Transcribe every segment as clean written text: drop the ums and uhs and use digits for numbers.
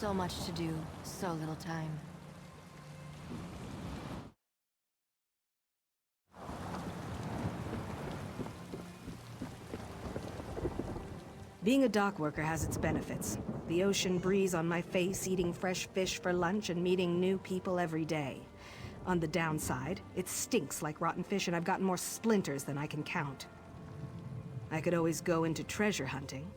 So much to do, so little time. Being a dock worker has its benefits. The ocean breeze on my face, eating fresh fish for lunch, and meeting new people every day. On the downside, it stinks like rotten fish, and I've gotten more splinters than I can count. I could always go into treasure hunting.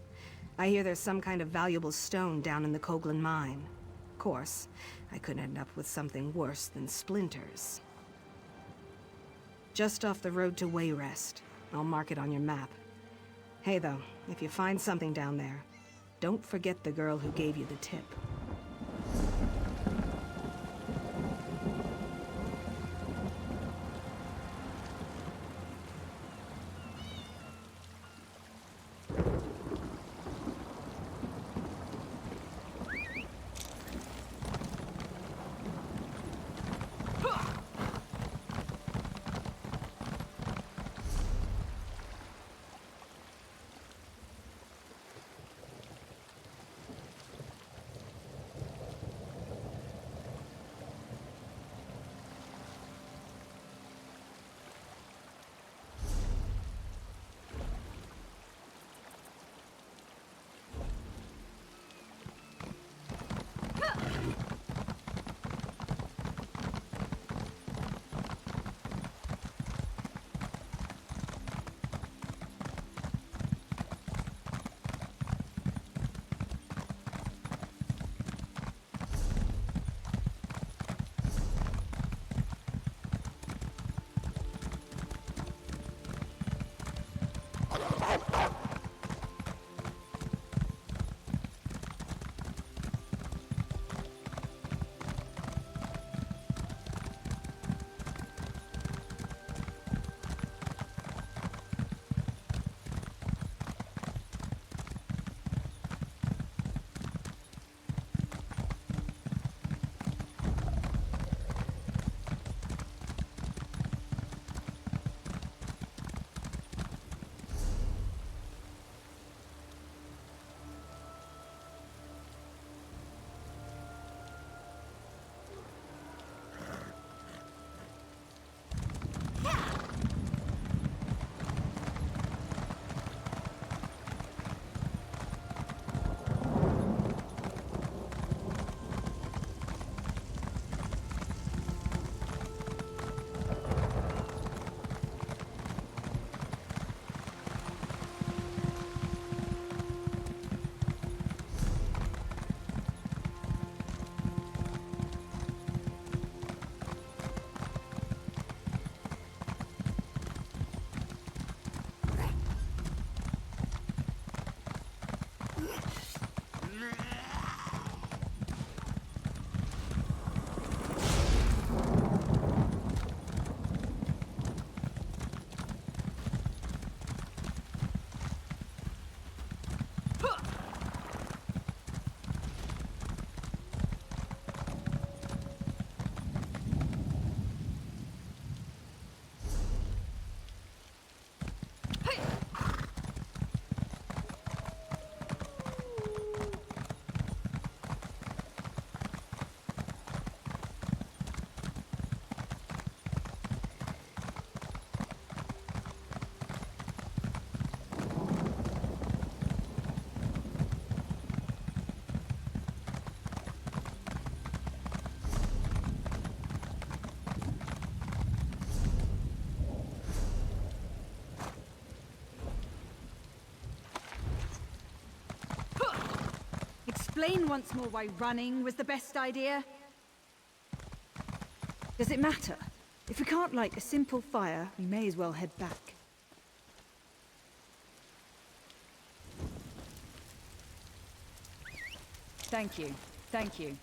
I hear there's some kind of valuable stone down in the Koglan mine. Of course, I could end up with something worse than splinters. Just off the road to Wayrest. I'll mark it on your map. Hey though, if you find something down there, don't forget the girl who gave you the tip. Explain once more why running was the best idea. Does it matter? If we can't light a simple fire, we may as well head back. Thank you. Thank you.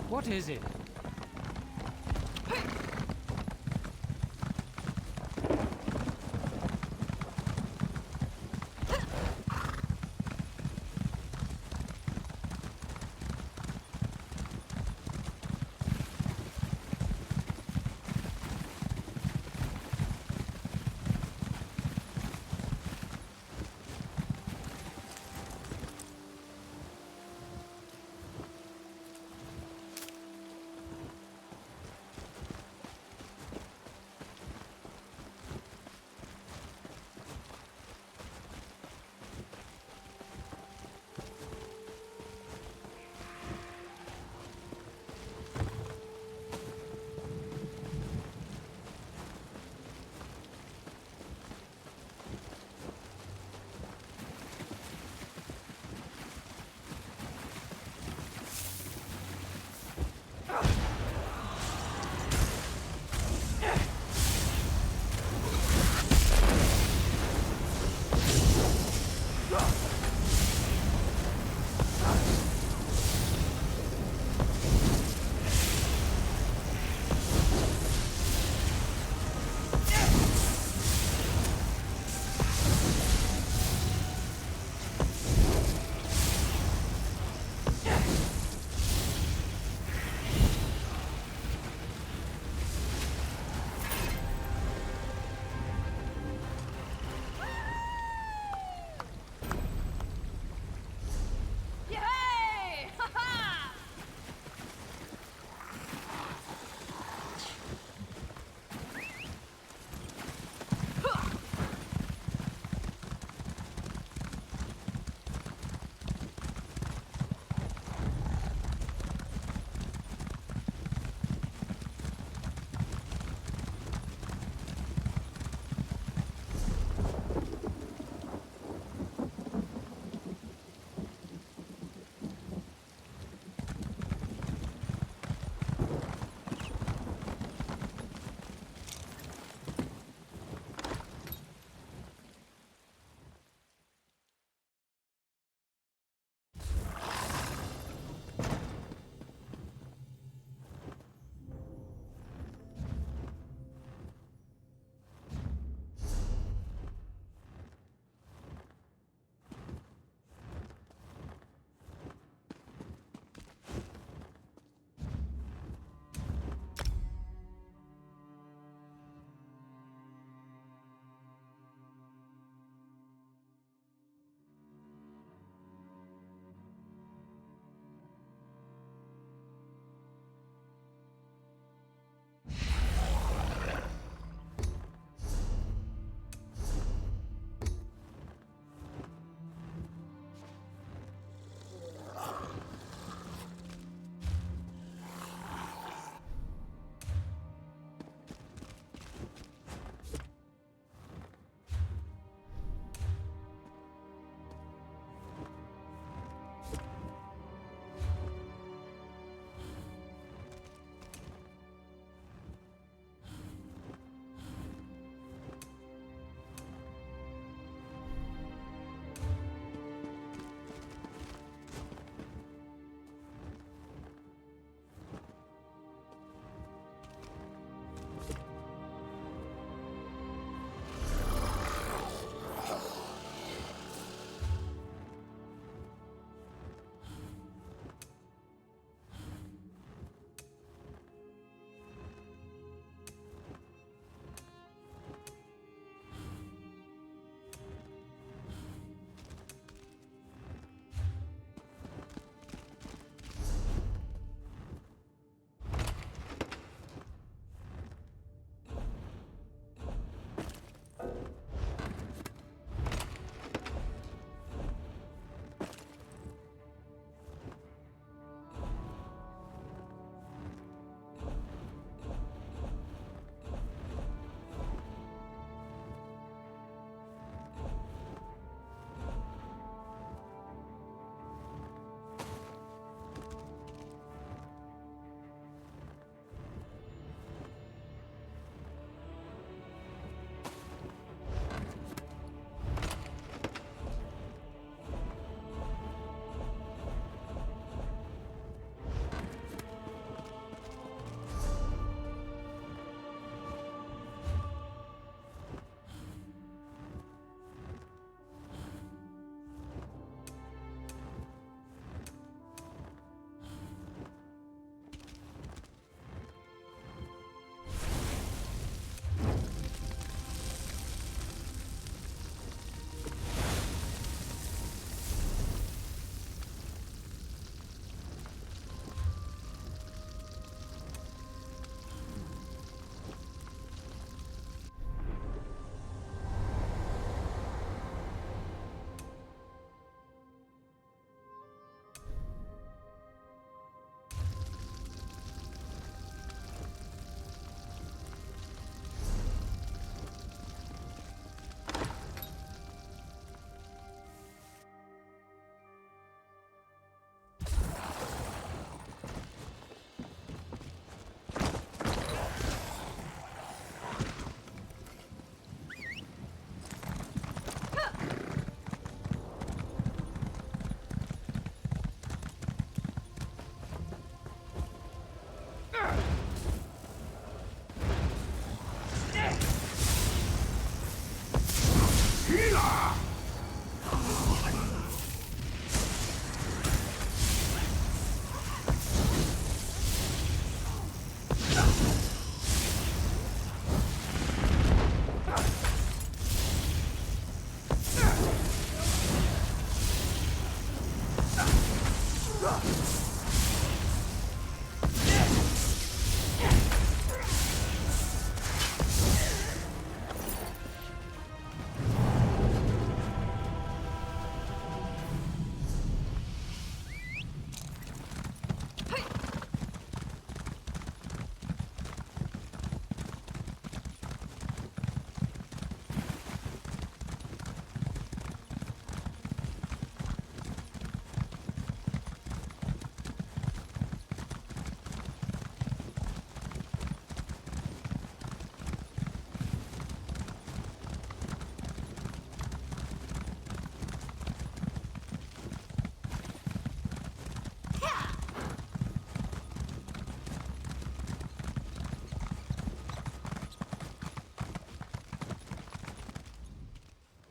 What is it?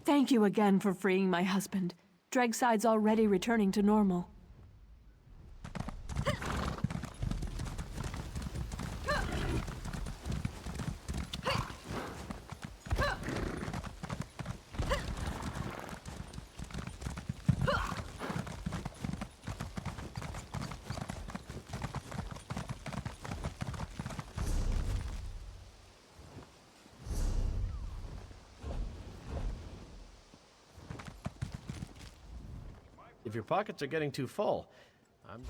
Thank you again for freeing my husband. Dregside's already returning to normal. If your pockets are getting too full, I'm...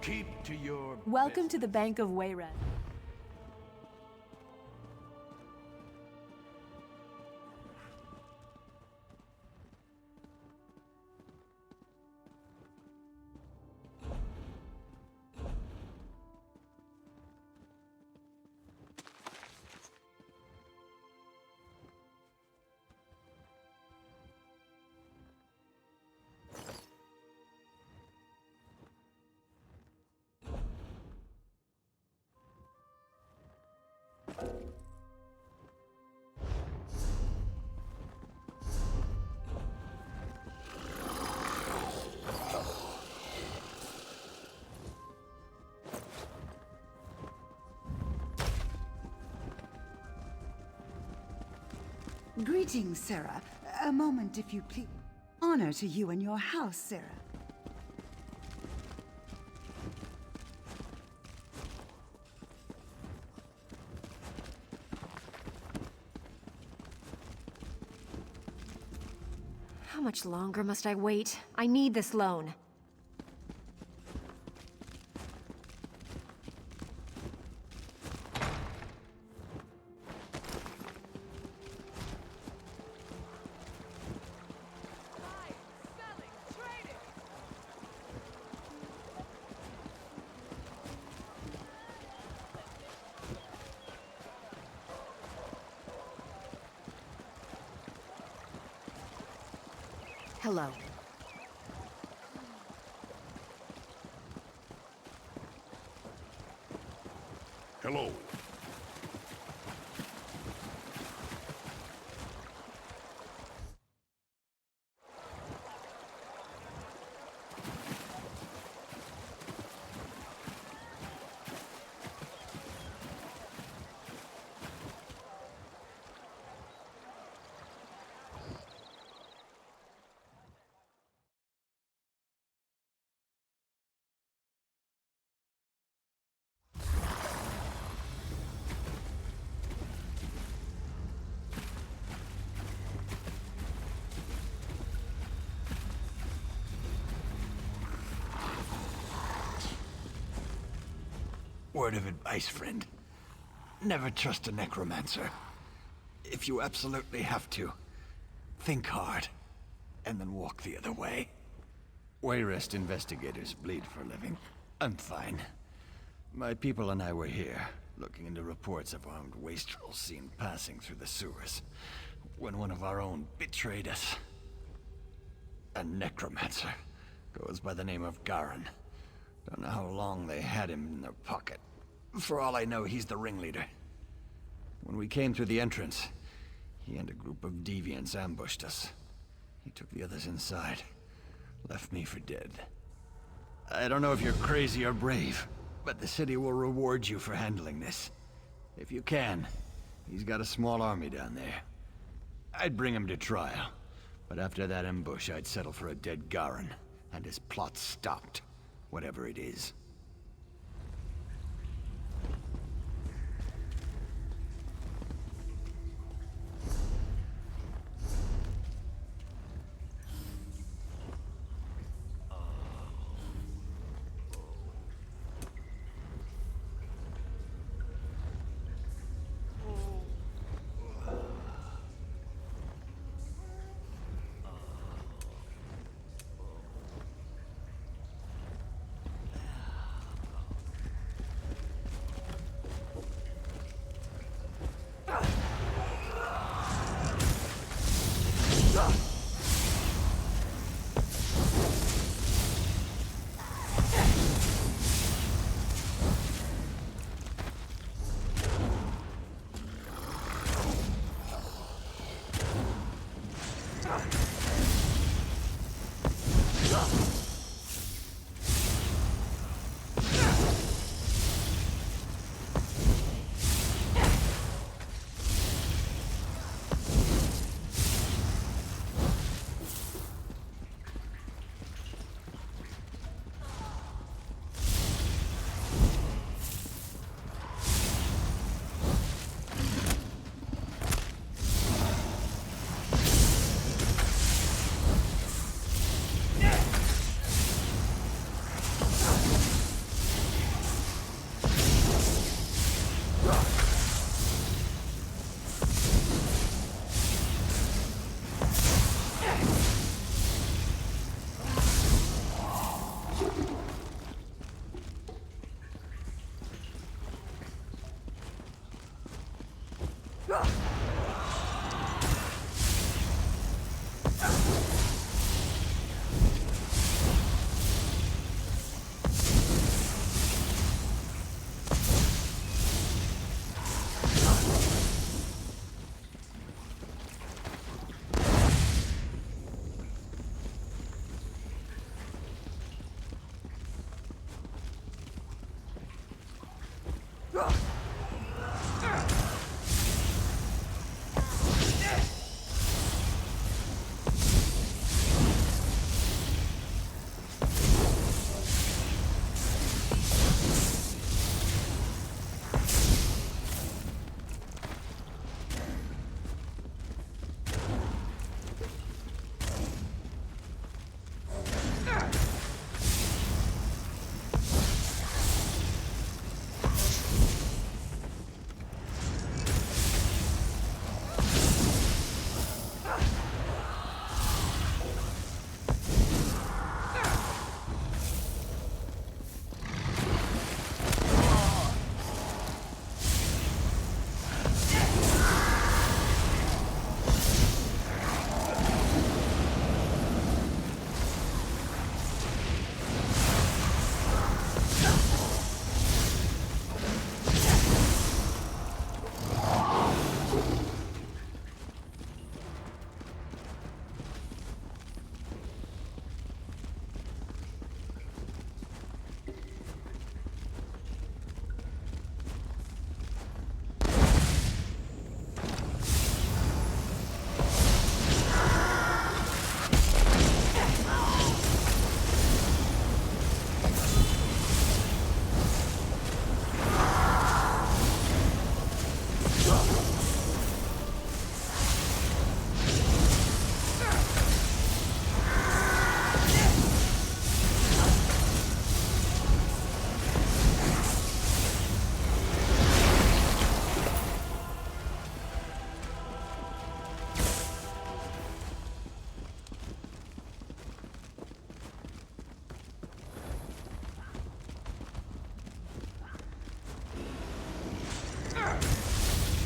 Keep to your Welcome to the Bank of Wayred. Greetings, Sarah. A moment, if you please. Honor to you and your house, Sarah. How much longer must I wait? I need this loan. Hello. Hello. Word of advice, friend. Never trust a necromancer. If you absolutely have to, think hard, and then walk the other way. Wayrest investigators bleed for a living. I'm fine. My people and I were here, looking into reports of armed wastrels seen passing through the sewers, when one of our own betrayed us. A necromancer. Goes by the name of Garin. Don't know how long they had him in their pocket. For all I know, he's the ringleader. When we came through the entrance, he and a group of deviants ambushed us. He took the others inside, left me for dead. I don't know if you're crazy or brave, but the city will reward you for handling this. If you can, he's got a small army down there. I'd bring him to trial, but after that ambush, I'd settle for a dead Garin, and his plot stopped. Whatever it is.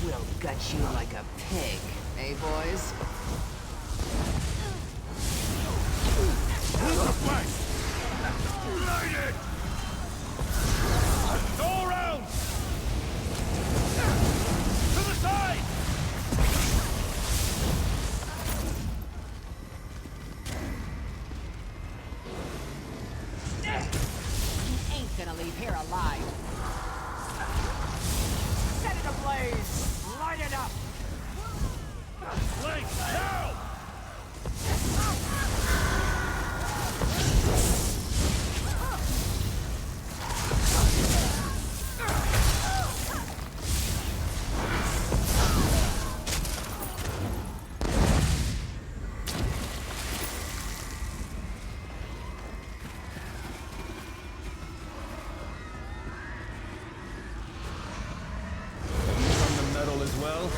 We'll gut you like a pig, eh, boys? Move the flank! Light it! Go around! To the side! You ain't gonna leave here alive. Set it ablaze! Light it up! Flank, now! From the metal as well?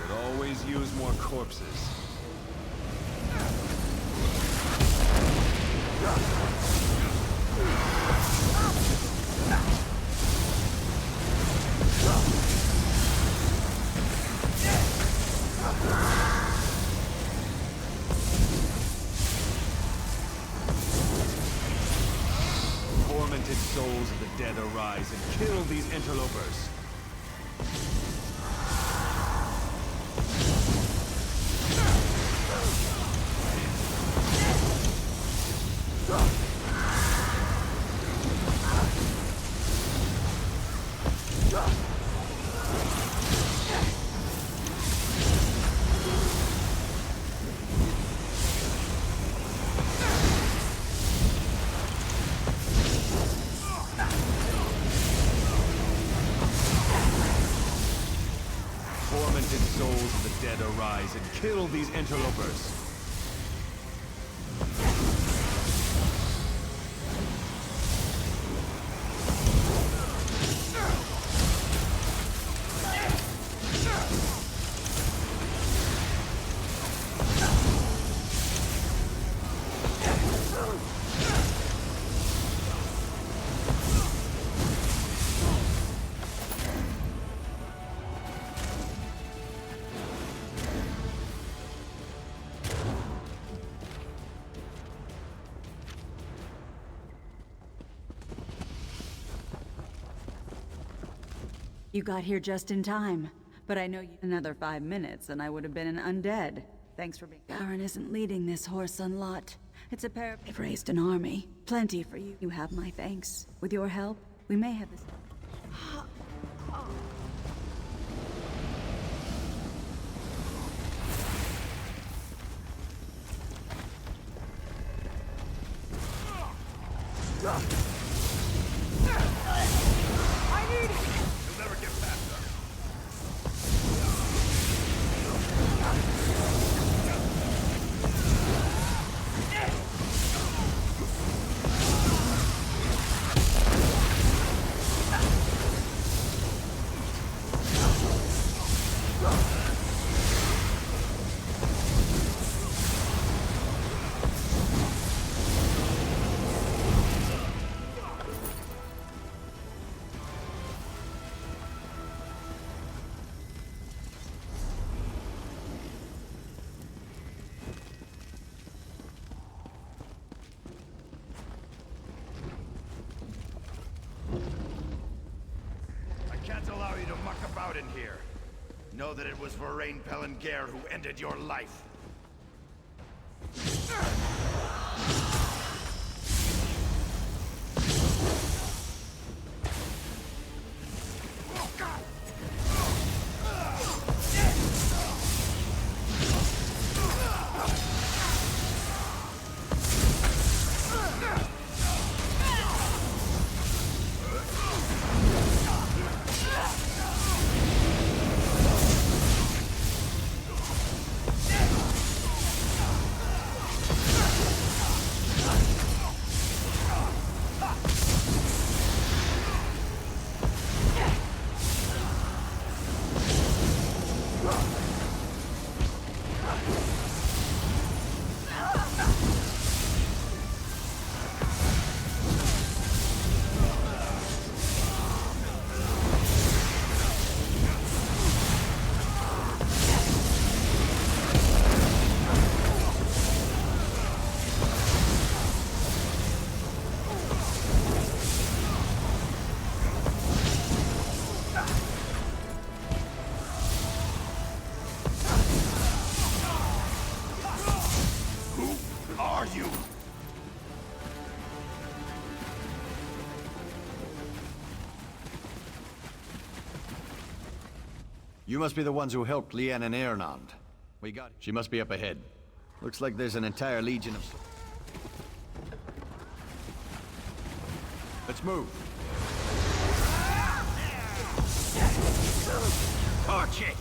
Could always use more corpses. Tormented souls of the dead arise and kill these interlopers. Tormented souls of the dead arise and kill these interlopers. You got here just in time, but I know you another 5 minutes and I would have been an undead. Thanks for being— Baron isn't leading this Whoreson lot. It's a pair— They've raised an army. Plenty for you. You have my thanks. With your help, we may have this— You'll never get past us. Can't allow you to muck about in here. Know that it was Varain Pelengare who ended your life. You must be the ones who helped Leanne and Ernand. We got... She must be up ahead. Looks like there's an entire legion of... Let's move. Torch it!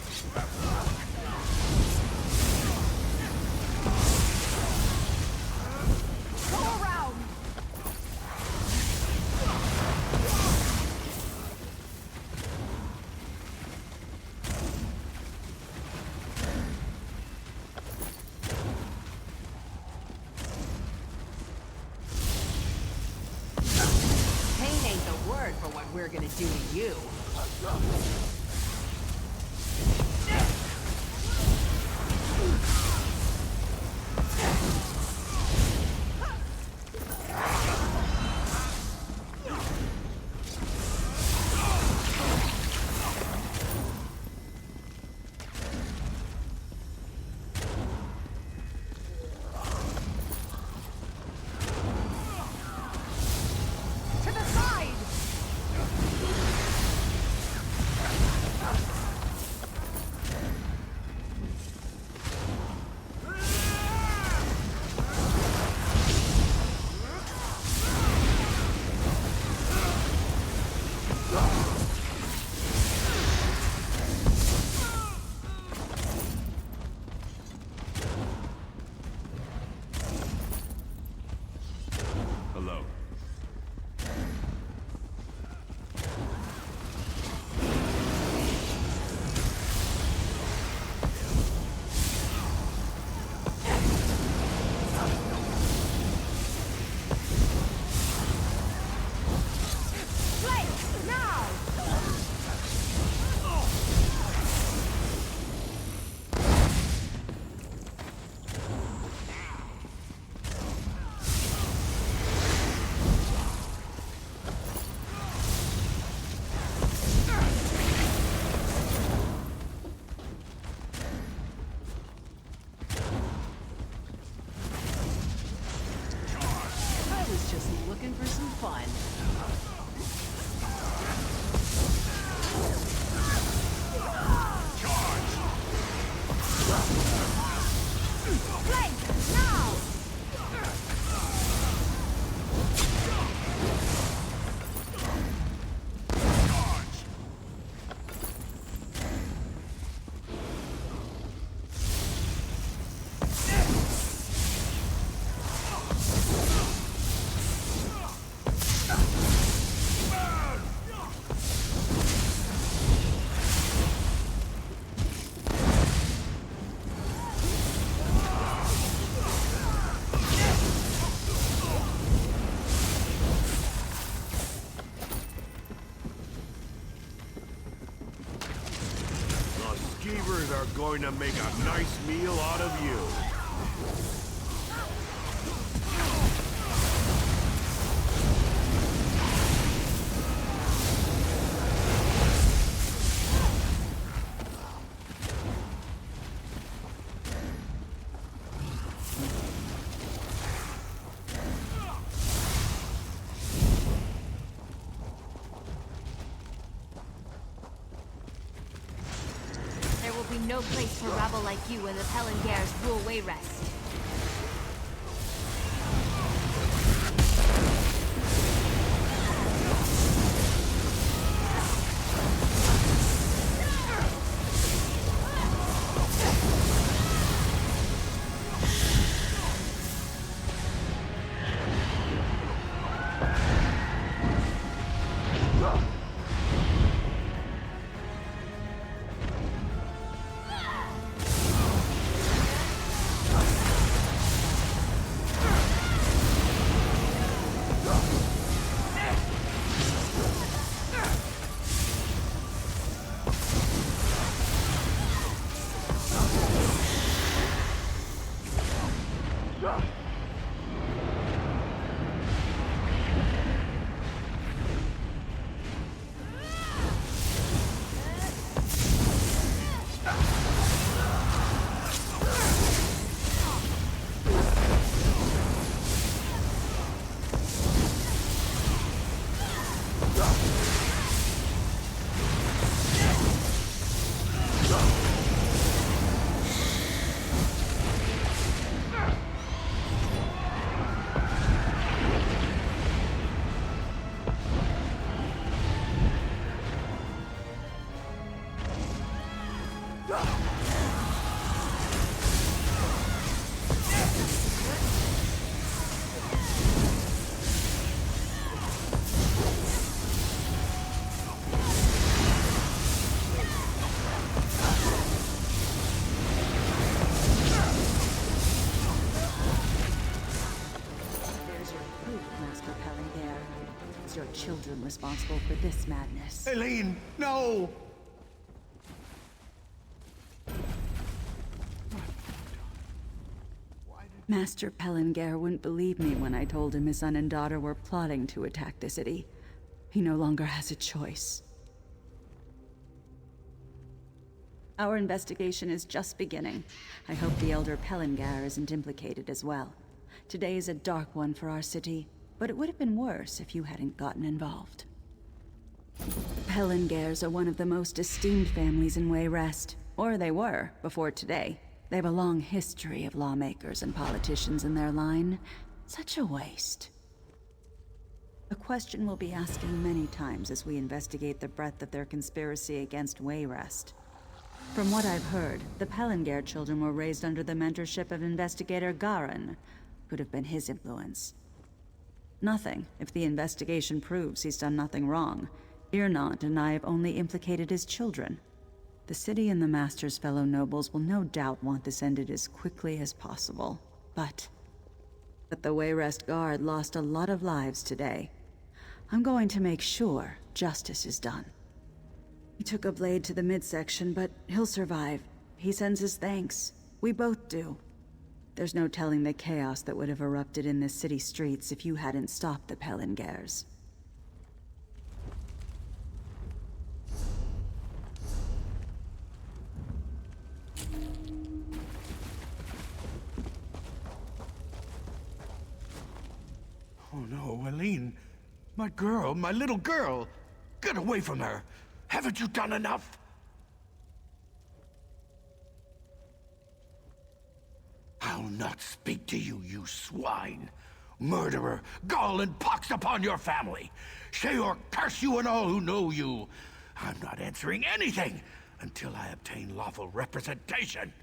Go around! For what we're gonna do to you. Looking for some fun. boys are going to make a nice meal out of you. There will be no place for rabble like you when the Pelengars rule Wayrest. Your children responsible for this madness. Eileen, no! Master Pelengare wouldn't believe me when I told him his son and daughter were plotting to attack the city. He no longer has a choice. Our investigation is just beginning. I hope the Elder Pelengare isn't implicated as well. Today is a dark one for our city, but it would have been worse if you hadn't gotten involved. The Pelengares are one of the most esteemed families in Wayrest. Or they were, before today. They have a long history of lawmakers and politicians in their line. Such a waste. A question we'll be asking many times as we investigate the breadth of their conspiracy against Wayrest. From what I've heard, the Pelengare children were raised under the mentorship of investigator Garin. Could have been his influence. Nothing, if the investigation proves he's done nothing wrong. Irnant and I have only implicated his children. The city and the Master's fellow nobles will no doubt want this ended as quickly as possible. But the Wayrest Guard lost a lot of lives today. I'm going to make sure justice is done. He took a blade to the midsection, but he'll survive. He sends his thanks. We both do. There's no telling the chaos that would have erupted in the city streets if you hadn't stopped the Pelengares. Oh no, Eileen. My girl, my little girl. Get away from her. Haven't you done enough? I'll not speak to you, you swine. Murderer, gall and pox upon your family. Sheor curse you and all who know you. I'm not answering anything until I obtain lawful representation.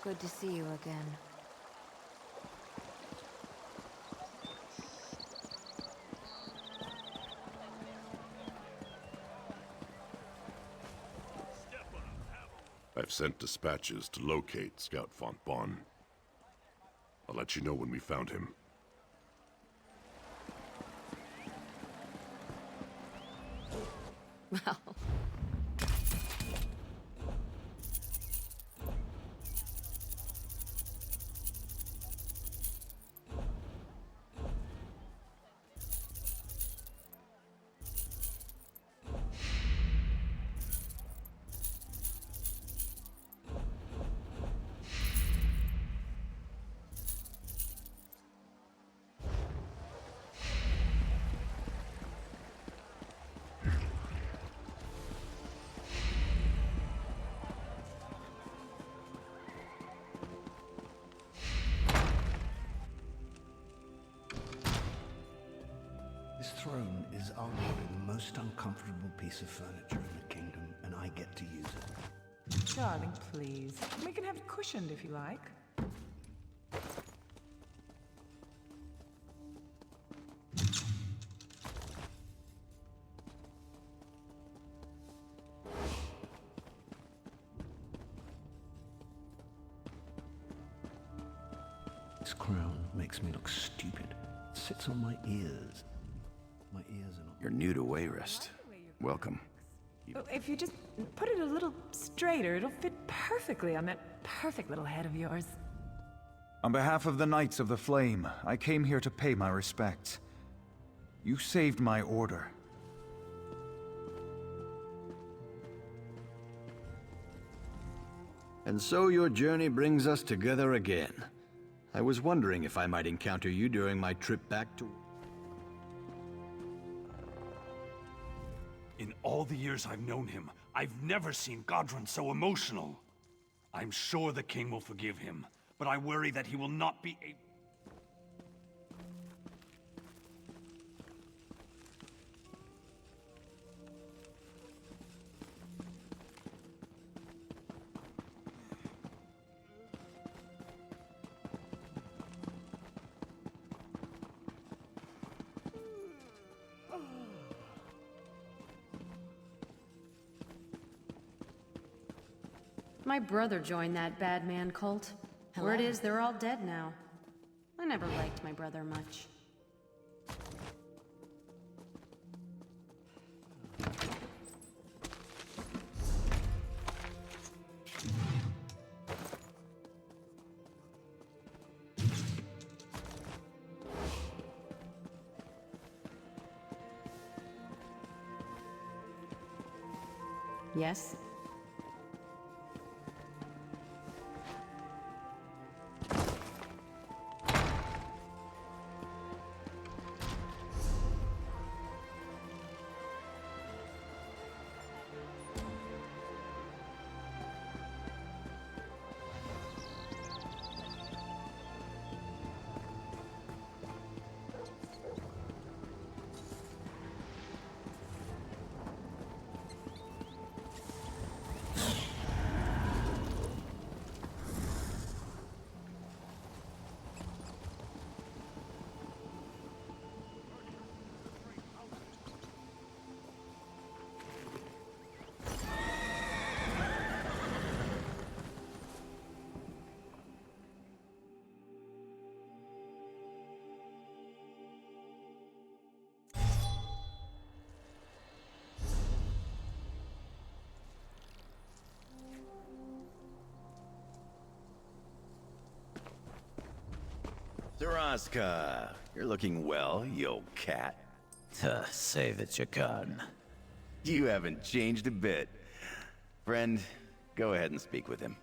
Good to see you again. I've sent dispatches to locate Scout Fontbonne. I'll let you know when we found him. Well... This throne is arguably the most uncomfortable piece of furniture in the kingdom, and I get to use it. Darling, please. We can have it cushioned if you like. This crown makes me look stupid. It sits on my ears. My ears are not... You're new to Wayrest. Welcome. Oh, if you just put it a little straighter, it'll fit perfectly on that perfect little head of yours. On behalf of the Knights of the Flame, I came here to pay my respects. You saved my order. And so your journey brings us together again. I was wondering if I might encounter you during my trip back to... In all the years I've known him, I've never seen Godrun so emotional. I'm sure the king will forgive him, but I worry that he will not be able... My brother joined that bad man cult. Word is they're all dead now. I never liked my brother much. Yes? Zaraska, you're looking well, you old cat. Say that you can. You haven't changed a bit. Friend, go ahead and speak with him.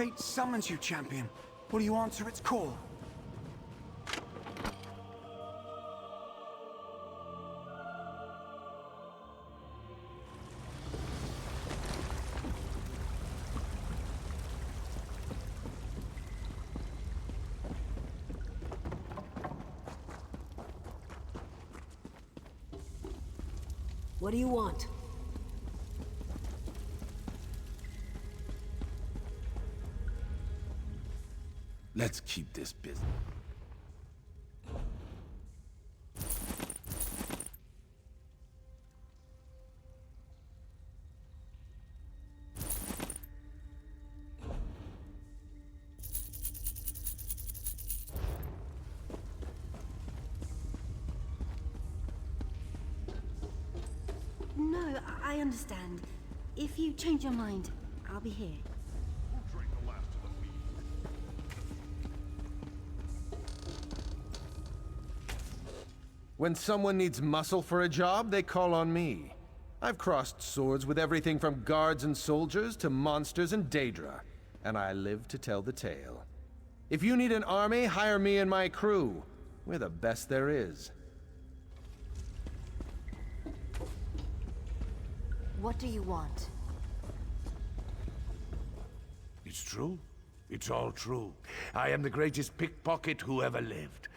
Fate summons you, champion. Will you answer its call? What do you want? Let's keep this business. No, I understand. If you change your mind, I'll be here. When someone needs muscle for a job, they call on me. I've crossed swords with everything from guards and soldiers to monsters and Daedra, and I live to tell the tale. If you need an army, hire me and my crew. We're the best there is. What do you want? It's true. It's all true. I am the greatest pickpocket who ever lived.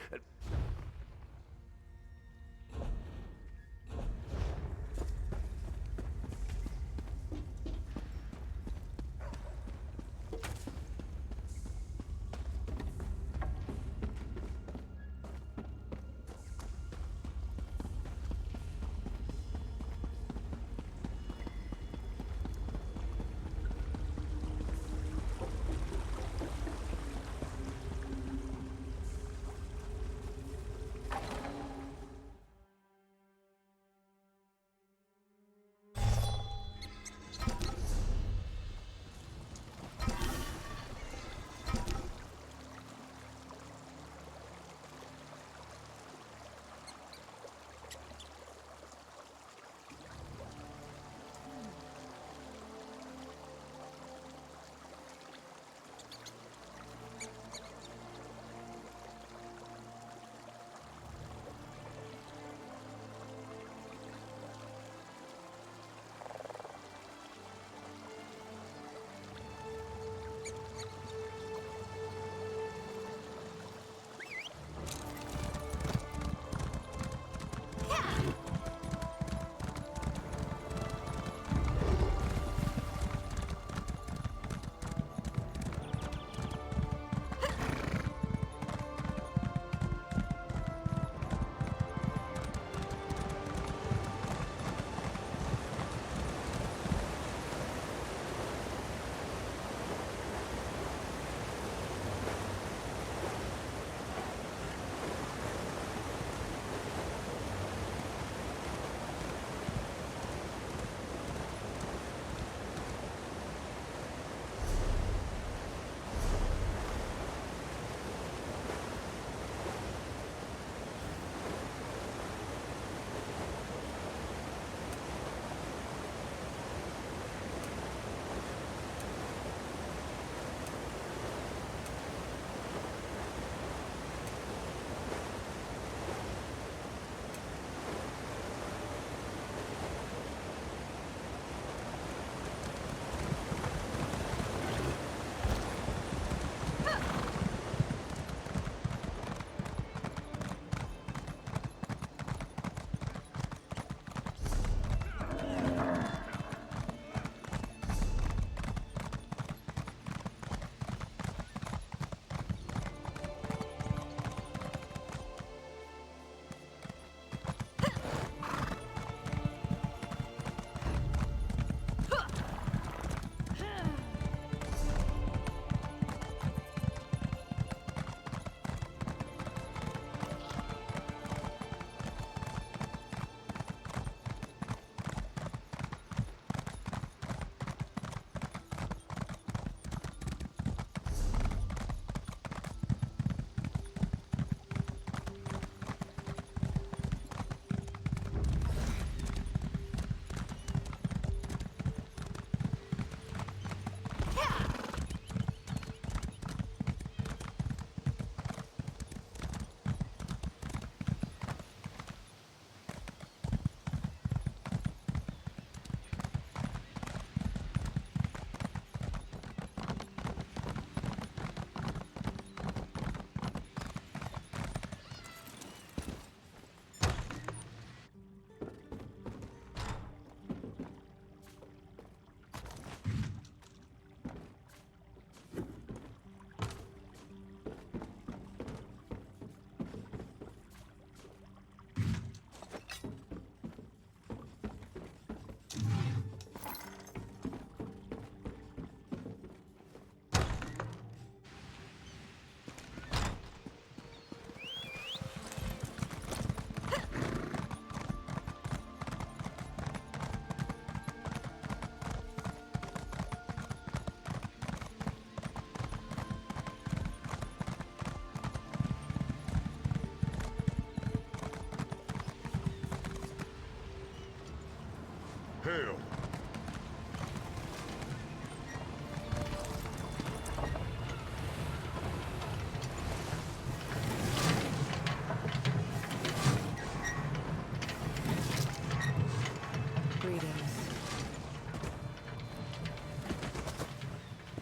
Hail!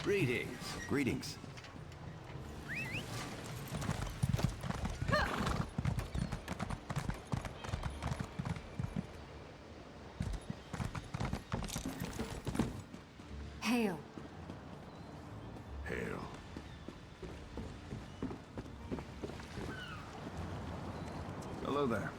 Greetings. Greetings. Hail. Hail. Hello there.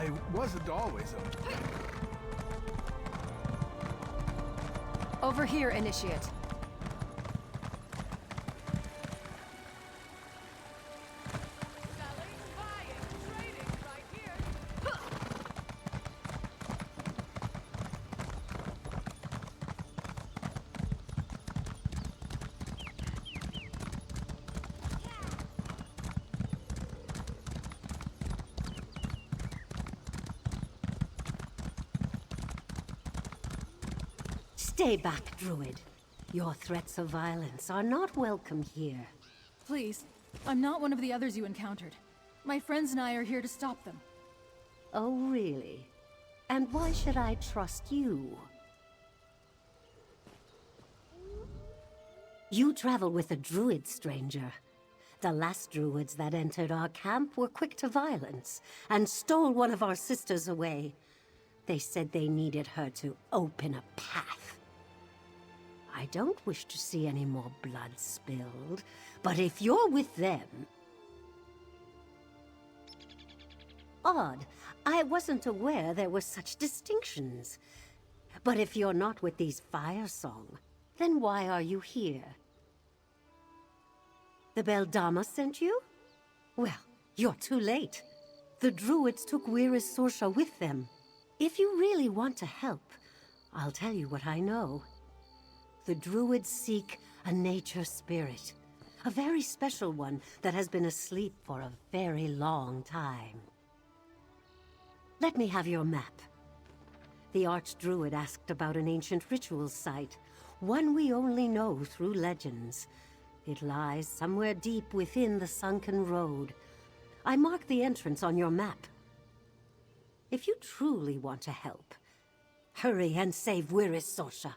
I wasn't always a... Over here, Initiate. Stay back, Druid. Your threats of violence are not welcome here. Please, I'm not one of the others you encountered. My friends and I are here to stop them. Oh, really? And why should I trust you? You travel with a druid, stranger. The last druids that entered our camp were quick to violence and stole one of our sisters away. They said they needed her to open a path. I don't wish to see any more blood spilled, but if you're with them... Odd. I wasn't aware there were such distinctions. But if you're not with these Fire Song, then why are you here? The Beldama sent you? Well, you're too late. The Druids took Weir's Sorsha with them. If you really want to help, I'll tell you what I know. The Druids seek a nature spirit. A very special one that has been asleep for a very long time. Let me have your map. The Archdruid asked about an ancient ritual site, one we only know through legends. It lies somewhere deep within the sunken road. I marked the entrance on your map. If you truly want to help, hurry and save Weir's Sorsha.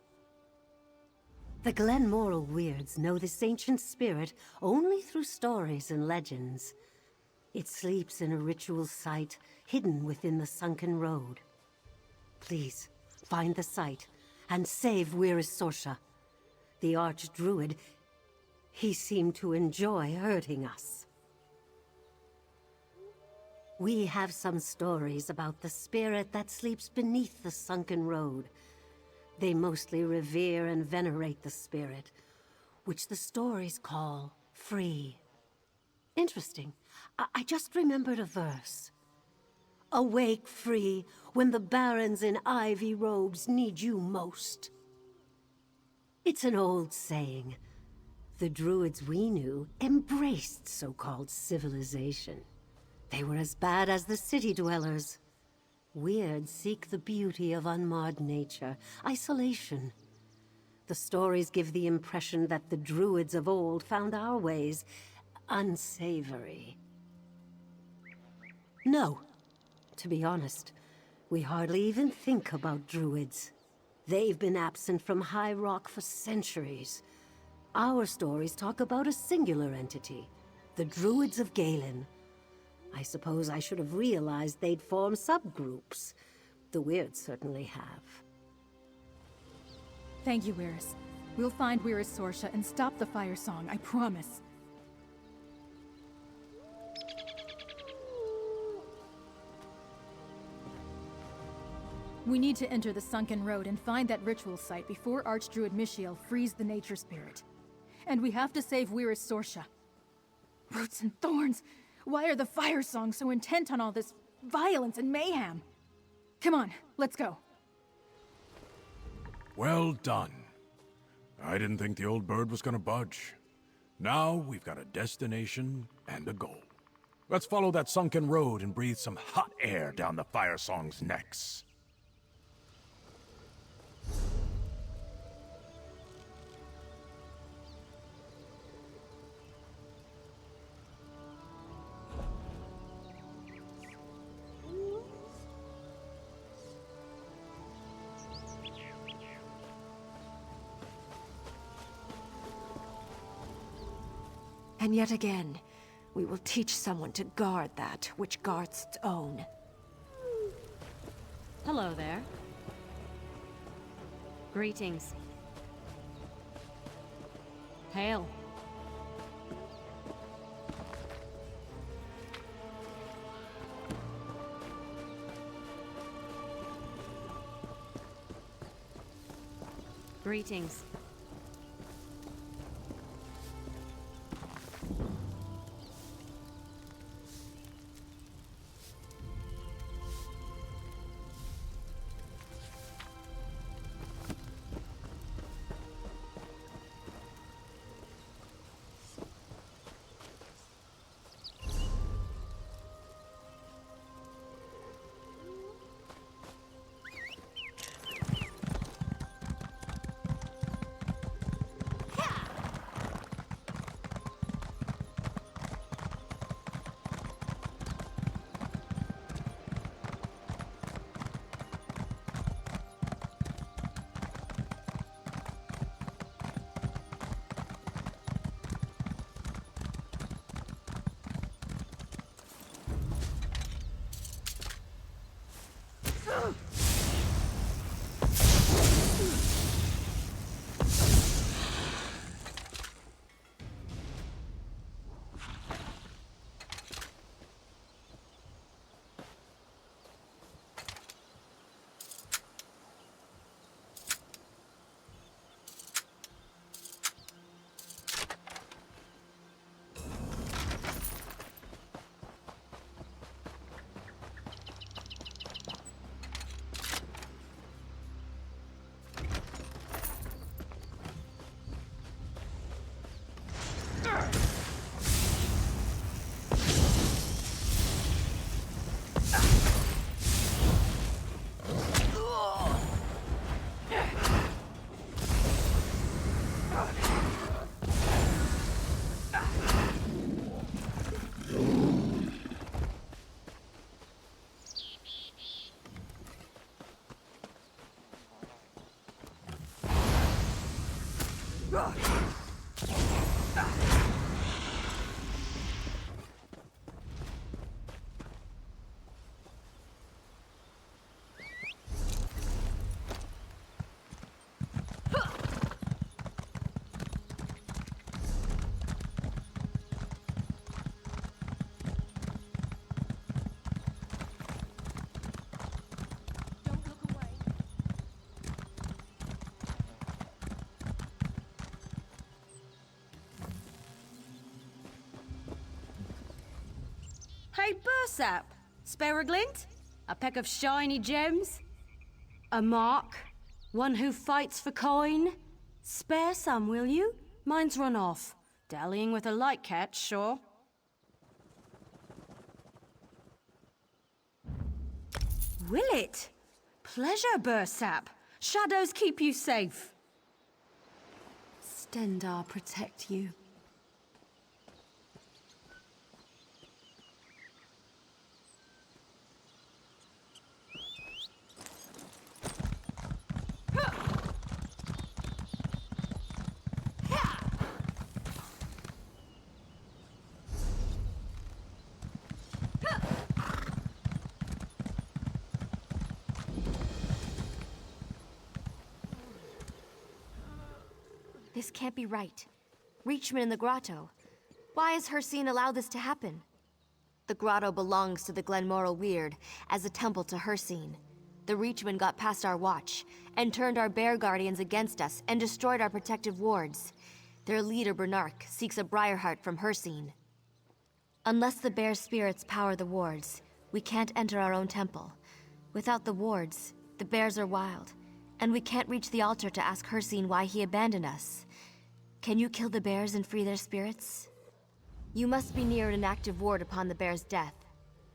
The Glenmoral Weirds know this ancient spirit only through stories and legends. It sleeps in a ritual site hidden within the sunken road. Please, find the site and save Weir's Sorsha. The Archdruid, he seemed to enjoy hurting us. We have some stories about the spirit that sleeps beneath the sunken road. They mostly revere and venerate the spirit, which the stories call free. Interesting. I just remembered a verse. Awake free when the barons in ivy robes need you most. It's an old saying. The druids we knew embraced so-called civilization. They were as bad as the city dwellers. Weird seek the beauty of unmarred nature, isolation. The stories give the impression that the druids of old found our ways unsavory. No. To be honest, we hardly even think about druids. They've been absent from High Rock for centuries. Our stories talk about a singular entity, the Druids of Galen. I suppose I should have realized they'd form subgroups. The Weirds certainly have. Thank you, Weir's. We'll find Weir's Sorsha and stop the Fire Song, I promise. We need to enter the sunken road and find that ritual site before Archdruid Mishiel frees the nature spirit. And we have to save Weir's Sorsha. Roots and thorns! Why are the Fire Songs so intent on all this violence and mayhem? Come on, let's go. Well done. I didn't think the old bird was gonna budge. Now we've got a destination and a goal. Let's follow that sunken road and breathe some hot air down the Fire Song's necks. And yet again, we will teach someone to guard that which guards its own. Hello there. Greetings. Hail. Greetings. Hey, Bursap! Spare a glint? A peck of shiny gems? A mark? One who fights for coin? Spare some, will you? Mine's run off. Dallying with a light catch, sure. Will it? Pleasure, Bursap. Shadows keep you safe. Stendar protect you. This can't be right. Reachman in the grotto. Why has Hircine allowed this to happen? The grotto belongs to the Glenmoral Weird as a temple to Hircine. The Reachman got past our watch and turned our bear guardians against us and destroyed our protective wards. Their leader, Bernark, seeks a Briarheart from Hircine. Unless the bear spirits power the wards, we can't enter our own temple. Without the wards, the bears are wild, and we can't reach the altar to ask Hircine why he abandoned us. Can you kill the bears and free their spirits? You must be near an active ward upon the bear's death.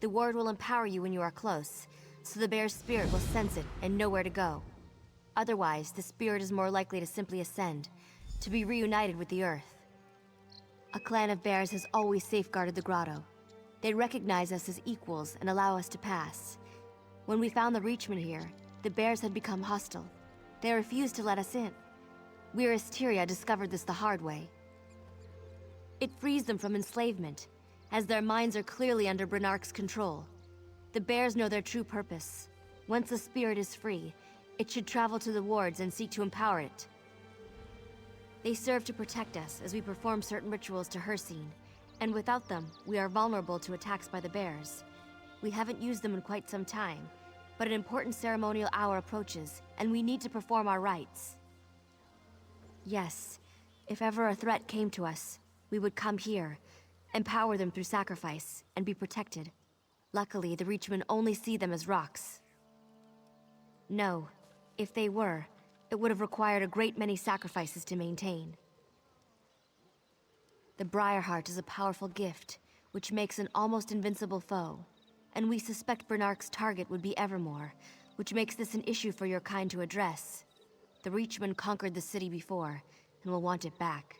The ward will empower you when you are close, so the bear's spirit will sense it and know where to go. Otherwise, the spirit is more likely to simply ascend, to be reunited with the earth. A clan of bears has always safeguarded the grotto. They recognize us as equals and allow us to pass. When we found the Reachman here, the bears had become hostile. They refused to let us in. We Asteria discovered this the hard way. It frees them from enslavement, as their minds are clearly under Bernark's control. The bears know their true purpose. Once the spirit is free, it should travel to the wards and seek to empower it. They serve to protect us as we perform certain rituals to Hircine, and without them, we are vulnerable to attacks by the bears. We haven't used them in quite some time, but an important ceremonial hour approaches, and we need to perform our rites. Yes. If ever a threat came to us, we would come here, empower them through sacrifice, and be protected. Luckily, the Reachmen only see them as rocks. No. If they were, it would have required a great many sacrifices to maintain. The Briarheart is a powerful gift, which makes an almost invincible foe. And we suspect Bernark's target would be Evermore, which makes this an issue for your kind to address. The Reachmen conquered the city before, and will want it back.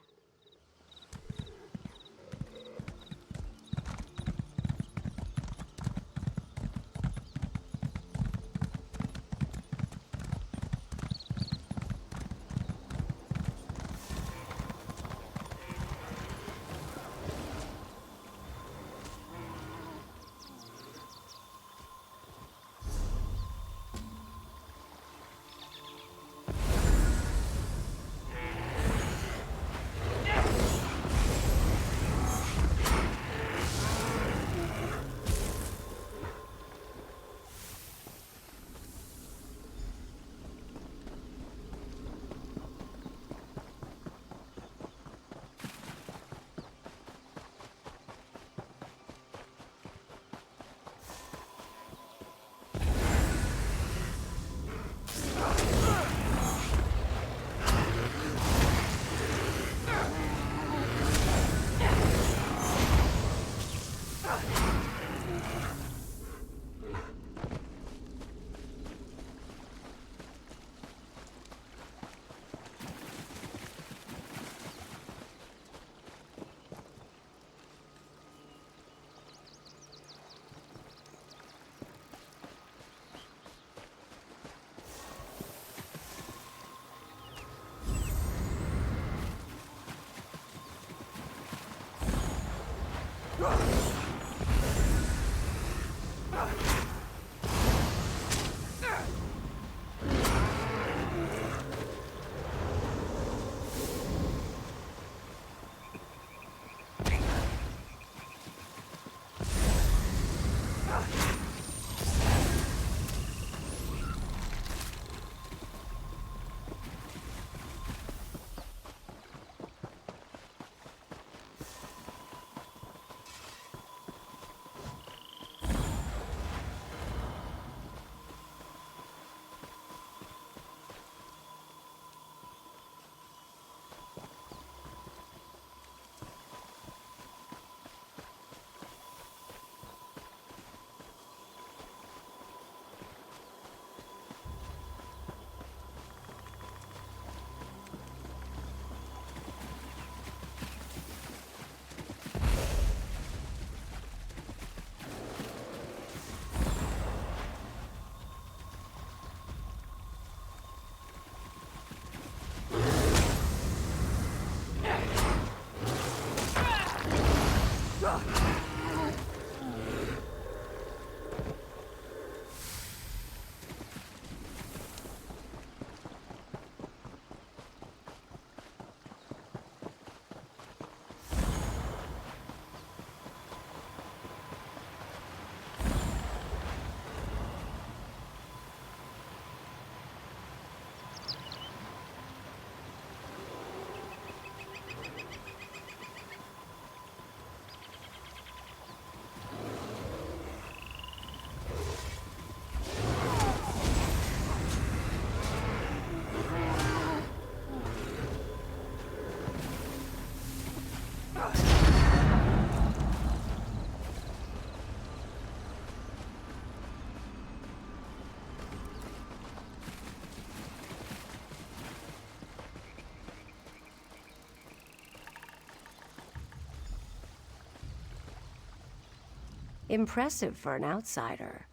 Impressive for an outsider.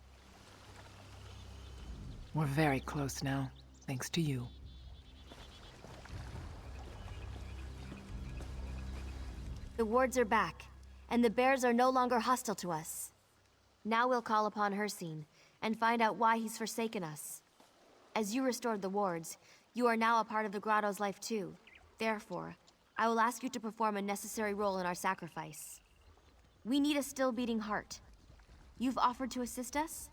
We're very close now, thanks to you. The wards are back, and the bears are no longer hostile to us. Now we'll call upon Hircine, and find out why he's forsaken us. As you restored the wards, you are now a part of the grotto's life too. Therefore, I will ask you to perform a necessary role in our sacrifice. We need a still-beating heart. You've offered to assist us?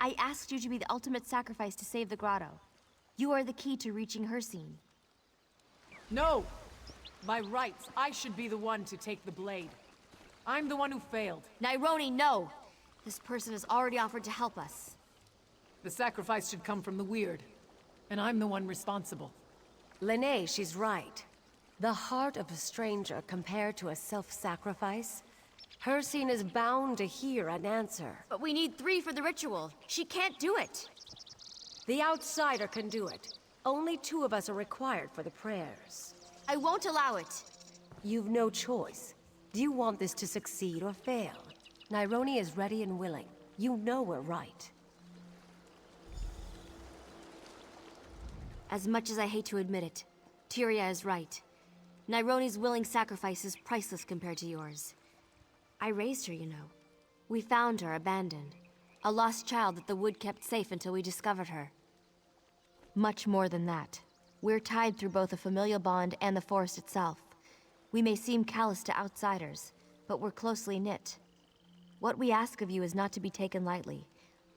I asked you to be the ultimate sacrifice to save the grotto. You are the key to reaching Hircine. No! By rights, I should be the one to take the blade. I'm the one who failed. Nyroni, no! This person has already offered to help us. The sacrifice should come from the Weird, and I'm the one responsible. Lene, she's right. The heart of a stranger compared to a self-sacrifice? Hircine is bound to hear an answer. But we need 3 for the ritual. She can't do it. The outsider can do it. Only 2 of us are required for the prayers. I won't allow it. You've no choice. Do you want this to succeed or fail? Nyroni is ready and willing. You know we're right. As much as I hate to admit it, Tyria is right. Nyroni's willing sacrifice is priceless compared to yours. I raised her, you know. We found her abandoned. A lost child that the wood kept safe until we discovered her. Much more than that. We're tied through both a familial bond and the forest itself. We may seem callous to outsiders, but we're closely knit. What we ask of you is not to be taken lightly.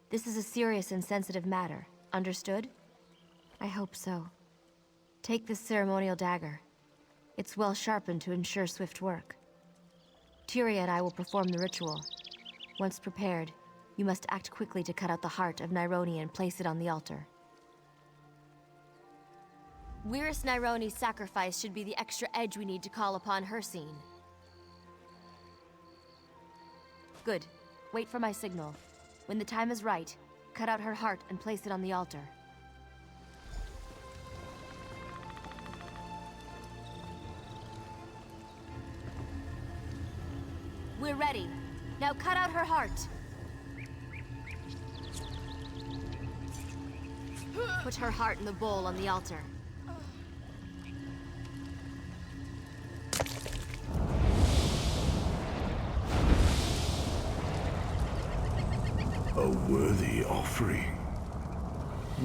This is a serious and sensitive matter. Understood? I hope so. Take this ceremonial dagger. It's well sharpened to ensure swift work. Tyria and I will perform the ritual. Once prepared, you must act quickly to cut out the heart of Nyroni and place it on the altar. Wyrus Nyroni's sacrifice should be the extra edge we need to call upon Hircine. Good. Wait for my signal. When the time is right, cut out her heart and place it on the altar. We're ready. Now cut out her heart. Put her heart in the bowl on the altar. A worthy offering.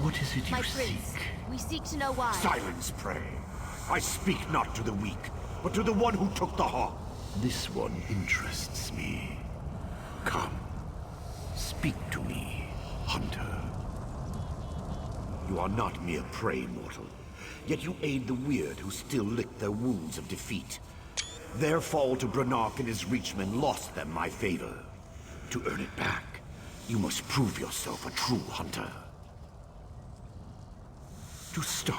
What is it you My prince, we seek to know why. Silence, pray. I speak not to the weak, but to the one who took the heart. This one interests me. Come, speak to me, hunter. You are not mere prey, mortal. Yet you aid the weird who still lick their wounds of defeat. Their fall to Branark and his reachmen lost them my favor. To earn it back, you must prove yourself a true hunter. To start,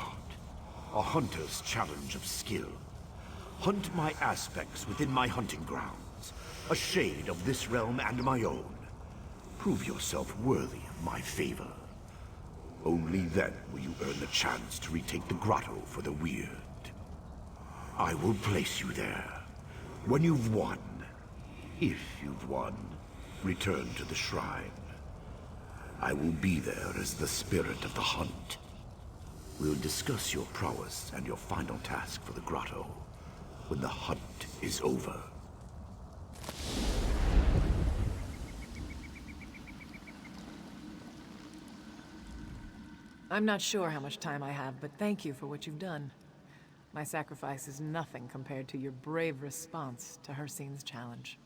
a hunter's challenge of skill. Hunt my aspects within my hunting grounds, a shade of this realm and my own. Prove yourself worthy of my favor. Only then will you earn the chance to retake the grotto for the weird. I will place you there. When you've won, if you've won, return to the shrine. I will be there as the spirit of the hunt. We'll discuss your prowess and your final task for the grotto when the hunt is over. I'm not sure how much time I have, but thank you for what you've done. My sacrifice is nothing compared to your brave response to Hircine's challenge.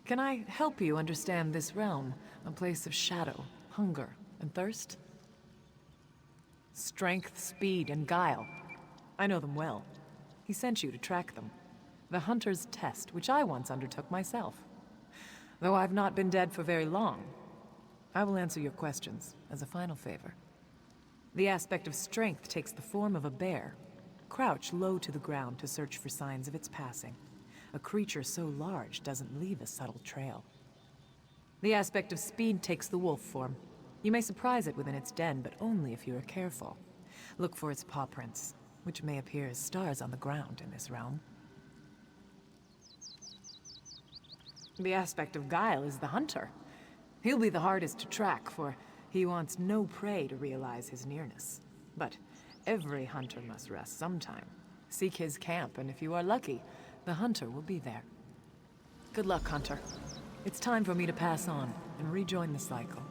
Can I help you understand this realm, a place of shadow, hunger, and thirst? Strength, speed, and guile. I know them well. He sent you to track them. The Hunter's Test, which I once undertook myself. Though I've not been dead for very long, I will answer your questions as a final favor. The aspect of strength takes the form of a bear. Crouch low to the ground to search for signs of its passing. A creature so large doesn't leave a subtle trail. The aspect of speed takes the wolf form. You may surprise it within its den, but only if you are careful. Look for its paw prints, which may appear as stars on the ground in this realm. The aspect of guile is the hunter. He'll be the hardest to track, for he wants no prey to realize his nearness. But every hunter must rest sometime. Seek his camp, and if you are lucky, the hunter will be there. Good luck, Hunter. It's time for me to pass on and rejoin the cycle.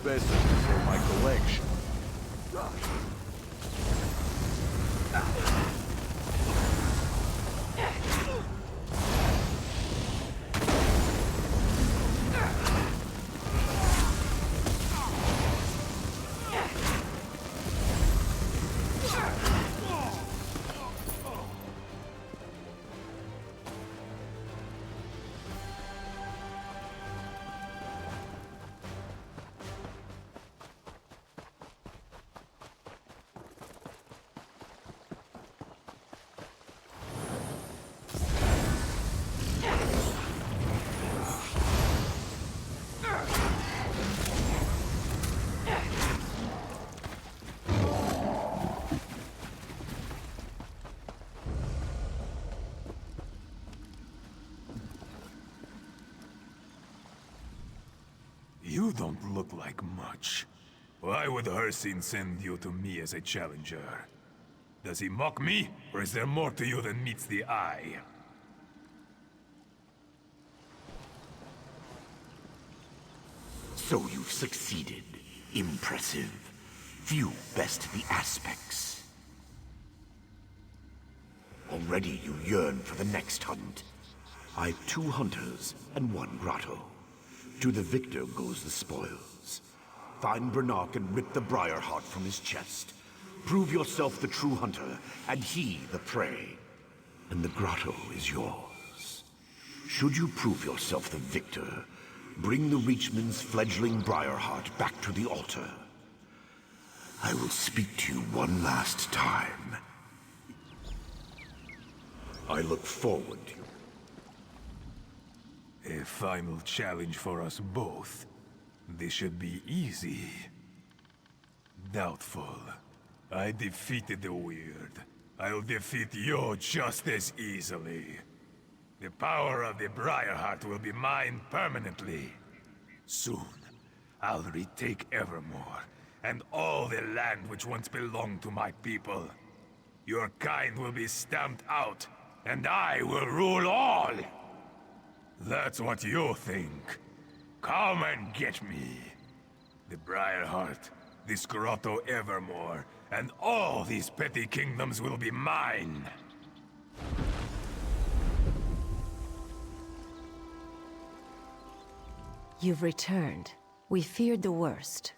specimen for my collection. You don't look like much. Why would Hersin send you to me as a challenger? Does he mock me, or is there more to you than meets the eye? So you've succeeded. Impressive. Few best the aspects. already you yearn for the next hunt. I've 2 hunters and 1 grotto. To the victor goes the spoils. Find Bernark and rip the briar heart from his chest. Prove yourself the true hunter, and he the prey. And the grotto is yours. Should you prove yourself the victor, bring the Reachman's fledgling briar heart back to the altar. I will speak to you one last time. I look forward to A final challenge for us both. This should be easy. Doubtful. I defeated the Weird. I'll defeat you just as easily. The power of the Briarheart will be mine permanently. Soon, I'll retake Evermore, and all the land which once belonged to my people. Your kind will be stamped out, and I will rule all! That's what you think. Come and get me. The Briarheart, this Grotto Evermore, and all these petty kingdoms will be mine. You've returned. We feared the worst.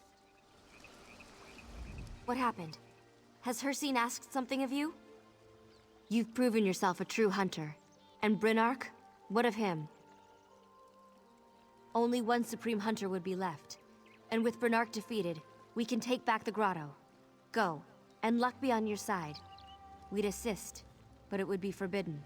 What happened? Has Hircine asked something of you? You've proven yourself a true hunter. And Brynark? What of him? Only one Supreme Hunter would be left. And with Brynark defeated, we can take back the grotto. Go, and luck be on your side. We'd assist, but it would be forbidden.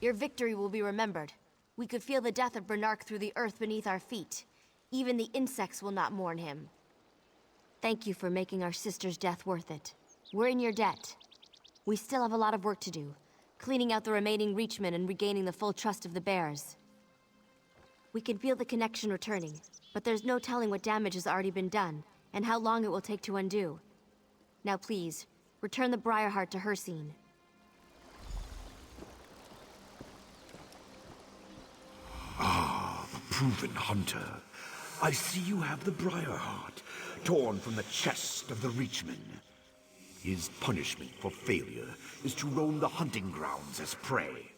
Your victory will be remembered. We could feel the death of Brynark through the earth beneath our feet. Even the insects will not mourn him. Thank you for making our sister's death worth it. We're in your debt. We still have a lot of work to do, cleaning out the remaining Reachmen and regaining the full trust of the bears. We can feel the connection returning, but there's no telling what damage has already been done, and how long it will take to undo. Now please, return the Briarheart to her scene. Ah, the proven hunter. I see you have the Briarheart, torn from the chest of the Reachman. His punishment for failure is to roam the hunting grounds as prey.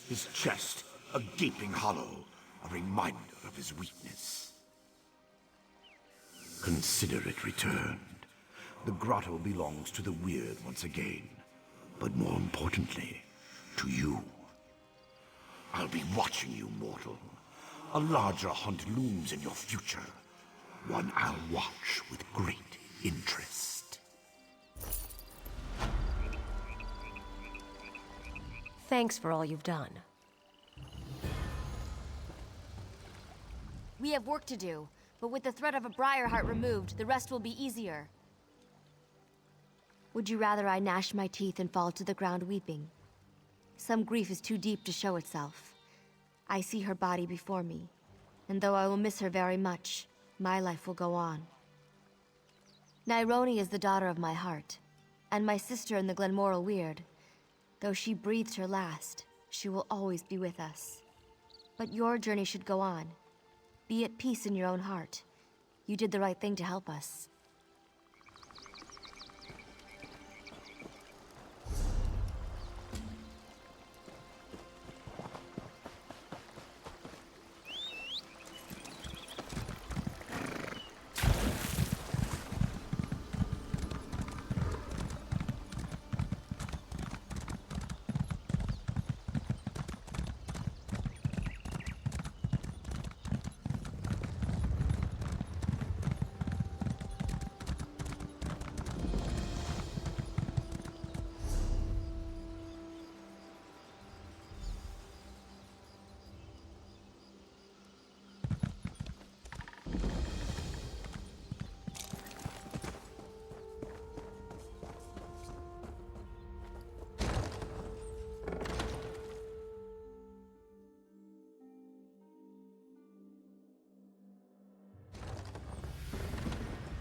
His chest, a gaping hollow, a reminder of his weakness. Consider it returned. The grotto belongs to the Weird once again, but more importantly, to you. I'll be watching you, mortal. A larger hunt looms in your future, one I'll watch with great interest. Thanks for all you've done. We have work to do, but with the threat of a Briarheart removed, the rest will be easier. Would you rather I gnash my teeth and fall to the ground weeping? Some grief is too deep to show itself. I see her body before me, and though I will miss her very much, my life will go on. Nyroni is the daughter of my heart, and my sister in the Glenmoral Weird. Though she breathed her last, she will always be with us. But your journey should go on. Be at peace in your own heart. You did the right thing to help us.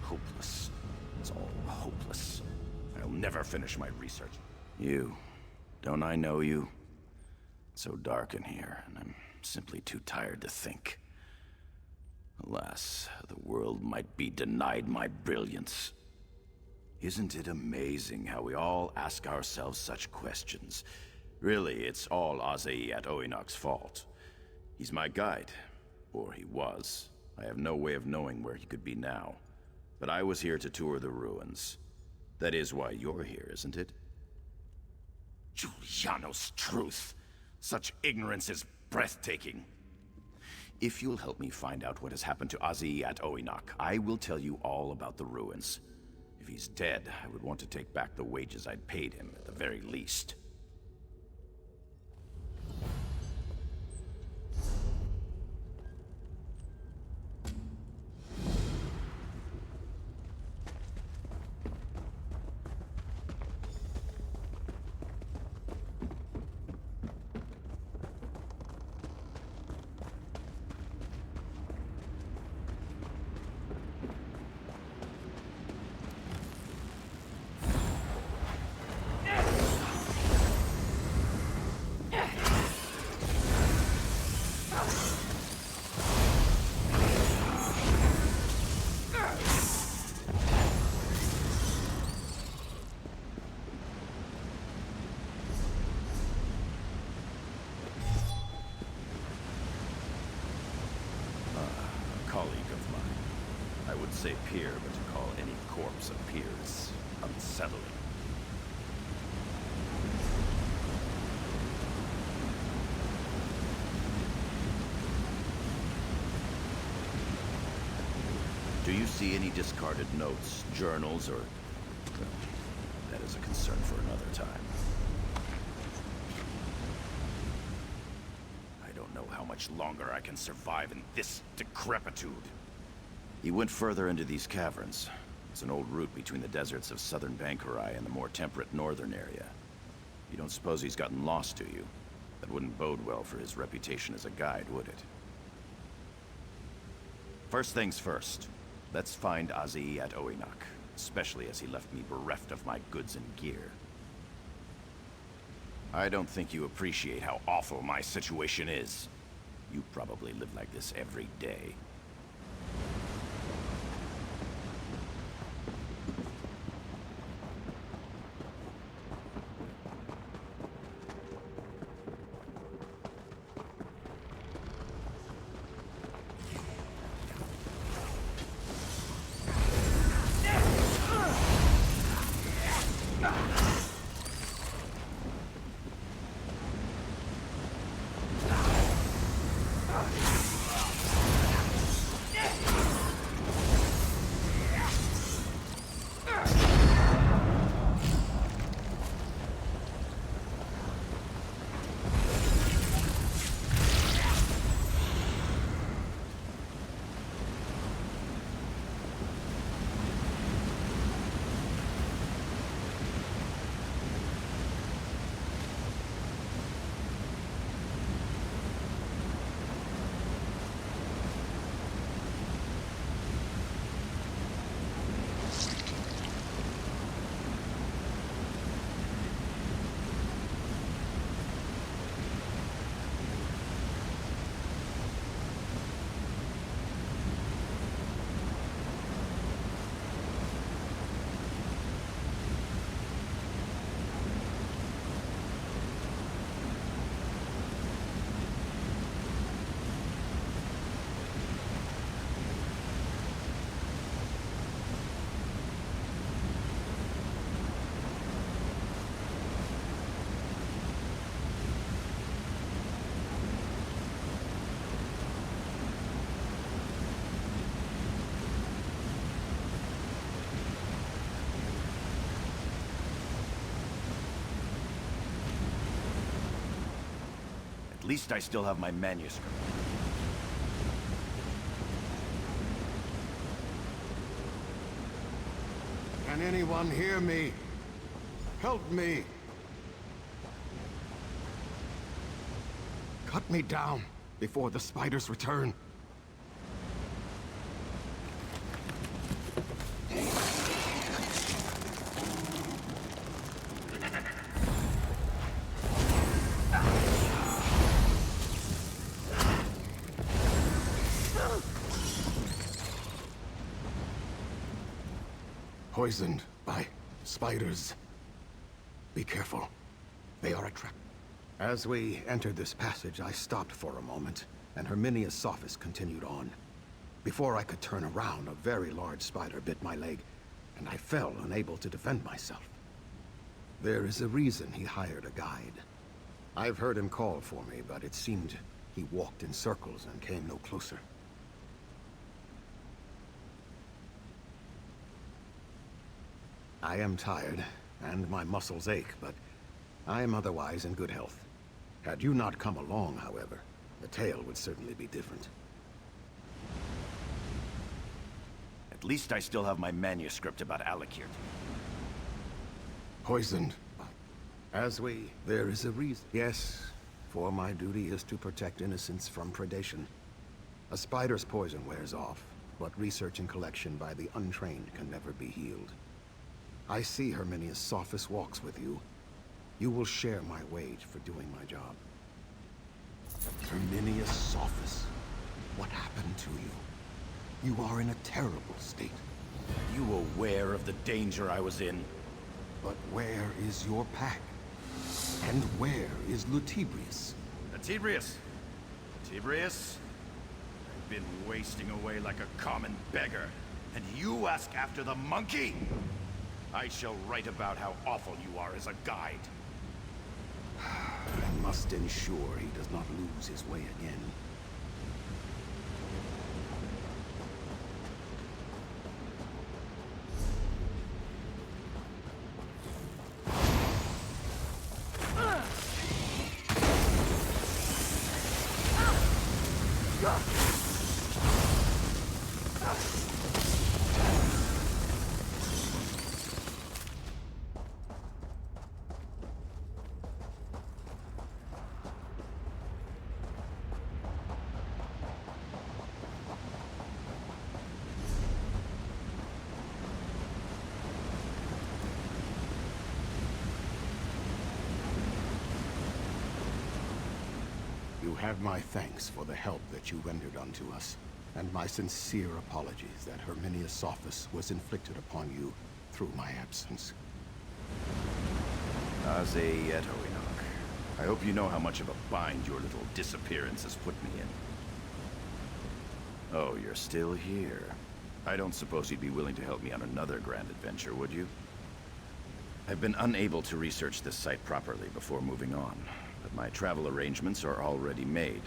Hopeless. It's all hopeless. I'll never finish my research. You. Don't I know you? It's so dark in here, and I'm simply too tired to think. Alas, the world might be denied my brilliance. Isn't it amazing how we all ask ourselves such questions? Really, it's all Azai at Oinok's fault. He's my guide. Or he was. I have no way of knowing where he could be now. But I was here to tour the ruins. That is why you're here, isn't it? Giuliano's truth. Such ignorance is breathtaking. If you'll help me find out what has happened to Azai at Oinok, I will tell you all about the ruins. If he's dead, I would want to take back the wages I'd paid him, at the very least. Say peer, but to call any corpse a peer is unsettling. Do you see any discarded notes, journals, or... Well, that is a concern for another time. I don't know how much longer I can survive in this decrepitude. He went further into these caverns. It's an old route between the deserts of southern Bankarai and the more temperate northern area. You don't suppose he's gotten lost, do you? That wouldn't bode well for his reputation as a guide, would it? First things first. Let's find Azii at Oinak, especially as he left me bereft of my goods and gear. I don't think you appreciate how awful my situation is. You probably live like this every day. At least I still have my manuscript. Can anyone hear me? Help me! Cut me down before the spiders return. Poisoned by spiders. Be careful. They are a trap. As we entered this passage, I stopped for a moment, and Herminia's Sophist continued on. Before I could turn around, a very large spider bit my leg, and I fell, unable to defend myself. There is a reason he hired a guide. I've heard him call for me, but it seemed he walked in circles and came no closer. I am tired, and my muscles ache, but I am otherwise in good health. Had you not come along, however, the tale would certainly be different. At least I still have my manuscript about Alakirt. Poisoned. There is a reason. Yes, for my duty is to protect innocents from predation. A spider's poison wears off, but research and collection by the untrained can never be healed. I see Herminia's Sophist walks with you. You will share my wage for doing my job. Herminia's Sophist? What happened to you? You are in a terrible state. Are you aware of the danger I was in? But where is your pack? And where is Lutibrius? Lutibrius? Lutibrius? I've been wasting away like a common beggar, and you ask after the monkey? I shall write about how awful you are as a guide. I must ensure he does not lose his way again. have my thanks for the help that you rendered unto us, and my sincere apologies that Herminia's Sophis was inflicted upon you through my absence. Azayet Oinok. I hope you know how much of a bind your little disappearance has put me in. Oh, you're still here. I don't suppose you'd be willing to help me on another grand adventure, would you? I've been unable to research this site properly before moving on, but my travel arrangements are already made.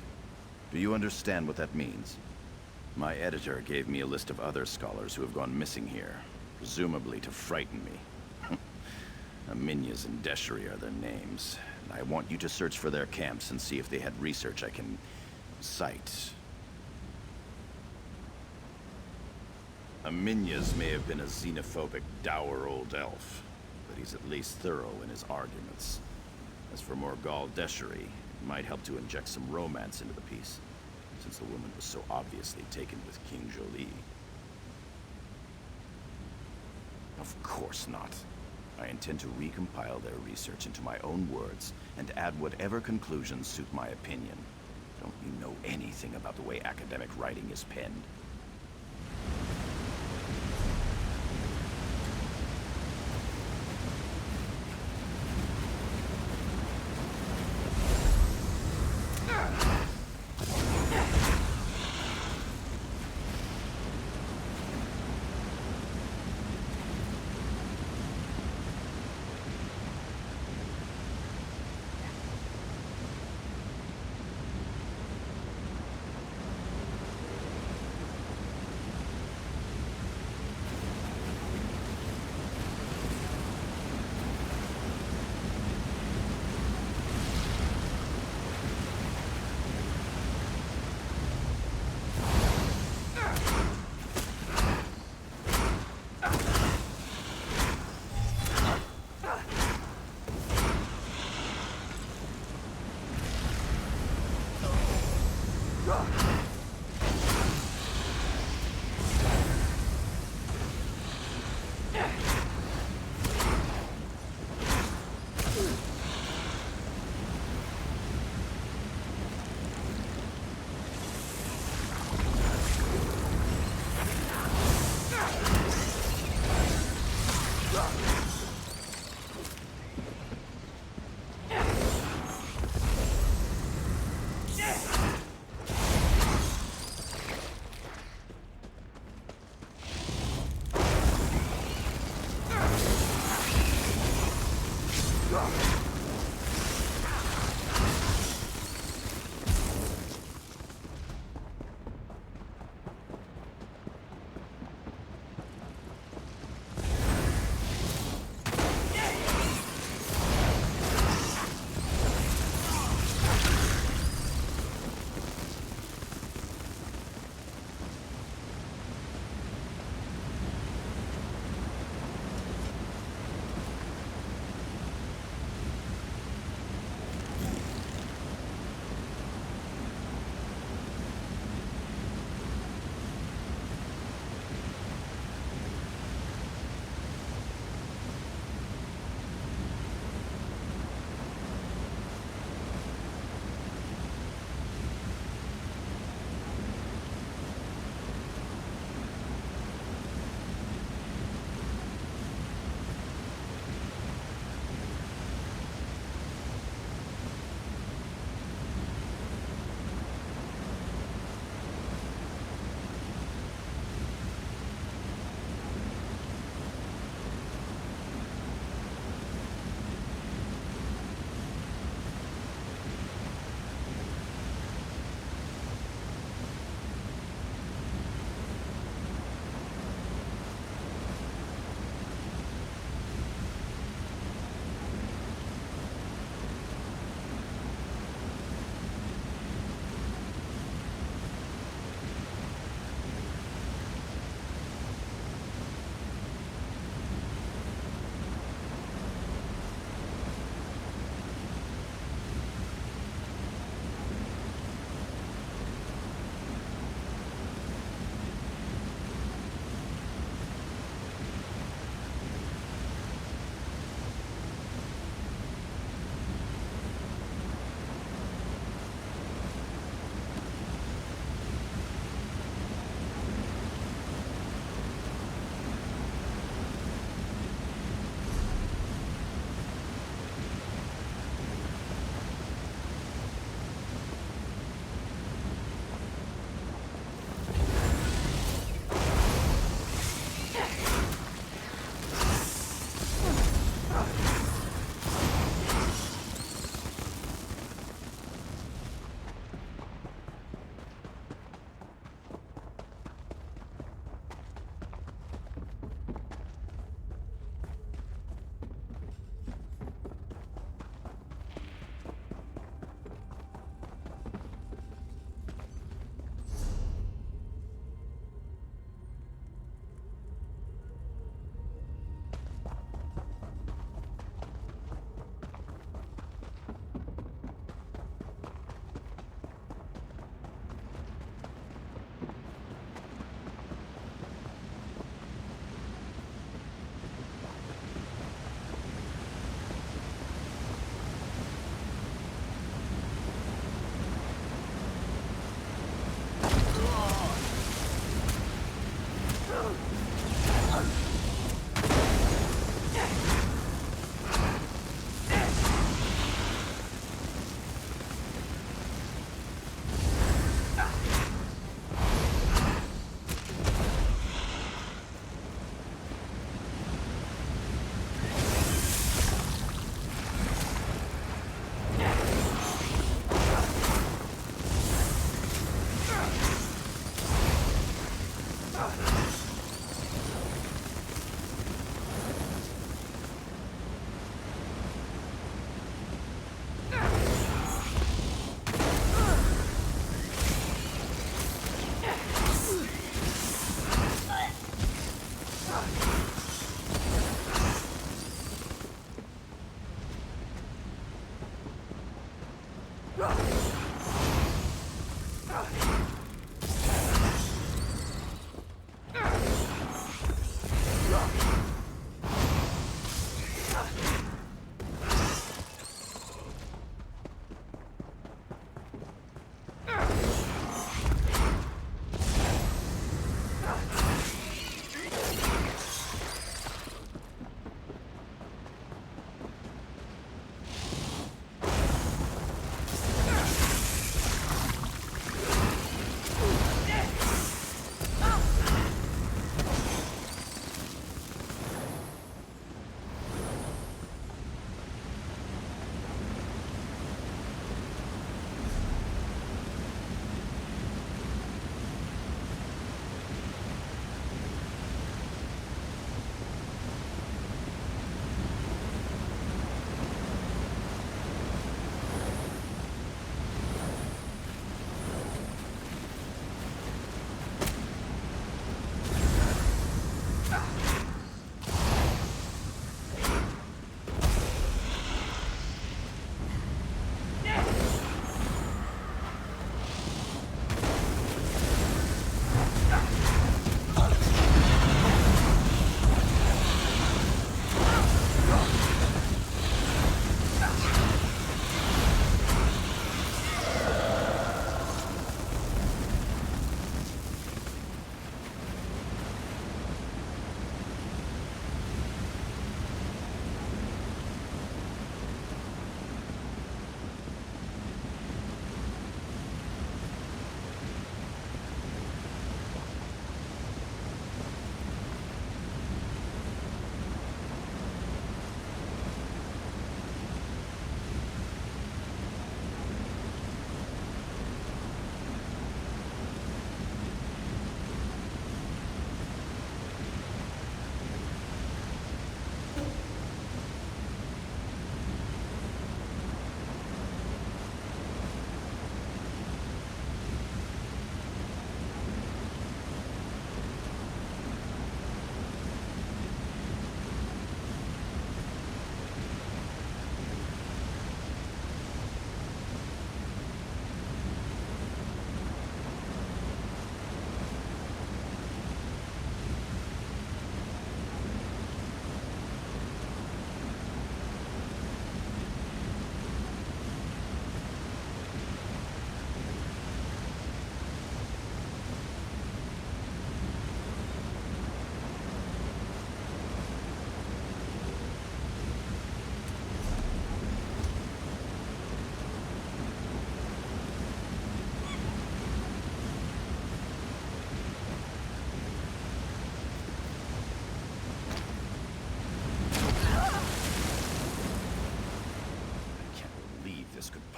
Do you understand what that means? My editor gave me a list of other scholars who have gone missing here, presumably to frighten me. Aminyas and Deshri are their names, and I want you to search for their camps and see if they had research I can cite. Aminyas may have been a xenophobic, dour old elf, but he's at least thorough in his arguments. As for Morgal Deshri, it might help to inject some romance into the piece, since the woman was so obviously taken with King Jolie. Of course not. I intend to recompile their research into my own words and add whatever conclusions suit my opinion. Don't you know anything about the way academic writing is penned?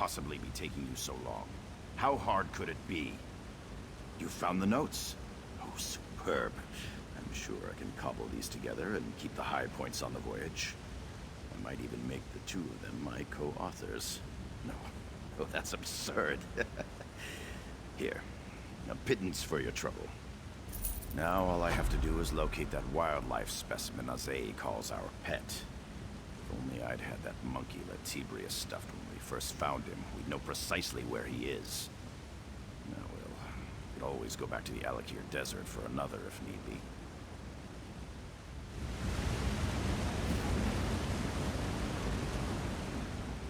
possibly be taking you so long? How hard could it be? You found the notes? Oh, superb. I'm sure I can cobble these together and keep the high points on the voyage. I might even make the two of them my co-authors. No. Oh, that's absurd. Here. A pittance for your trouble. Now all I have to do is locate that wildlife specimen Azay calls our pet. If only I'd had that monkey Latibrius stuffed when we first found him, we'd know precisely where he is. Now, we could always go back to the Alakir Desert for another if need be.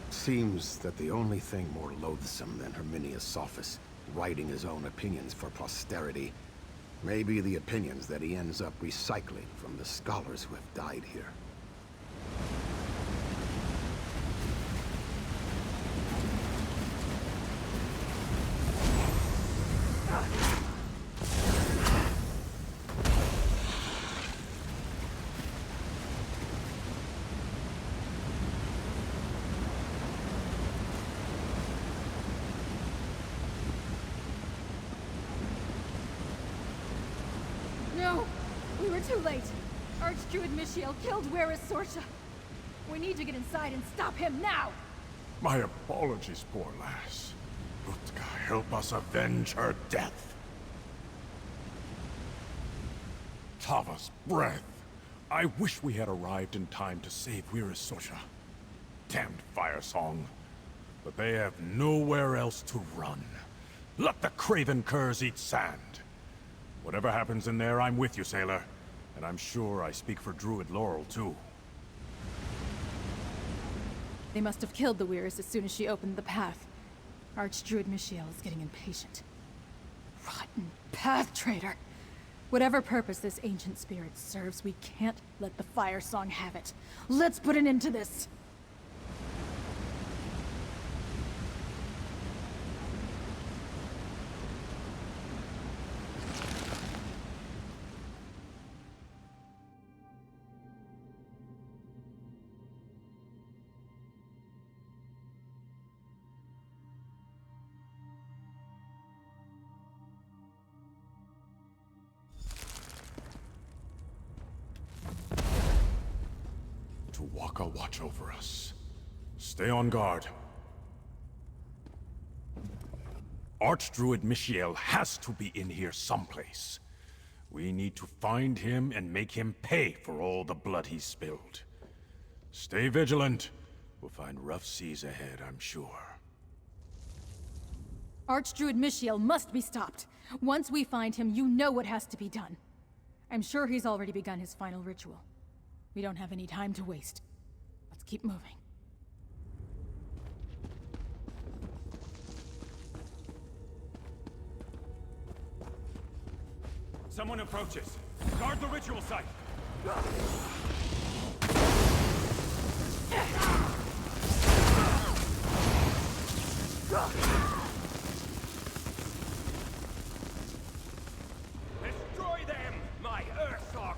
Seems that the only thing more loathsome than Herminius Sophus writing his own opinions for posterity may be the opinions that he ends up recycling from the scholars who have died here. No! We were too late! Archdruid Mishiel killed Where's Sorsha! We need to get inside and stop him now! My apologies, poor lass. Vыводka, help us avenge her death. Tava's breath. I wish we had arrived in time to save Where's Sorsha. Damned fire song. But they have nowhere else to run. Let the craven curs eat sand. Whatever happens in there, I'm with you, sailor. And I'm sure I speak for Druid Laurel, too. They must have killed the Weirs as soon as she opened the path. Archdruid Mishiel is getting impatient. Rotten path traitor! Whatever purpose this ancient spirit serves, we can't let the Fire Song have it. Let's put an end to this! Tuwaka, watch over us. Stay on guard. Archdruid Mishiel has to be in here someplace. We need to find him and make him pay for all the blood he spilled. Stay vigilant. We'll find rough seas ahead, I'm sure. Archdruid Mishiel must be stopped. Once we find him, you know what has to be done. I'm sure he's already begun his final ritual. We don't have any time to waste. Let's keep moving. Someone approaches. Guard the ritual site. Destroy them, my Ursok!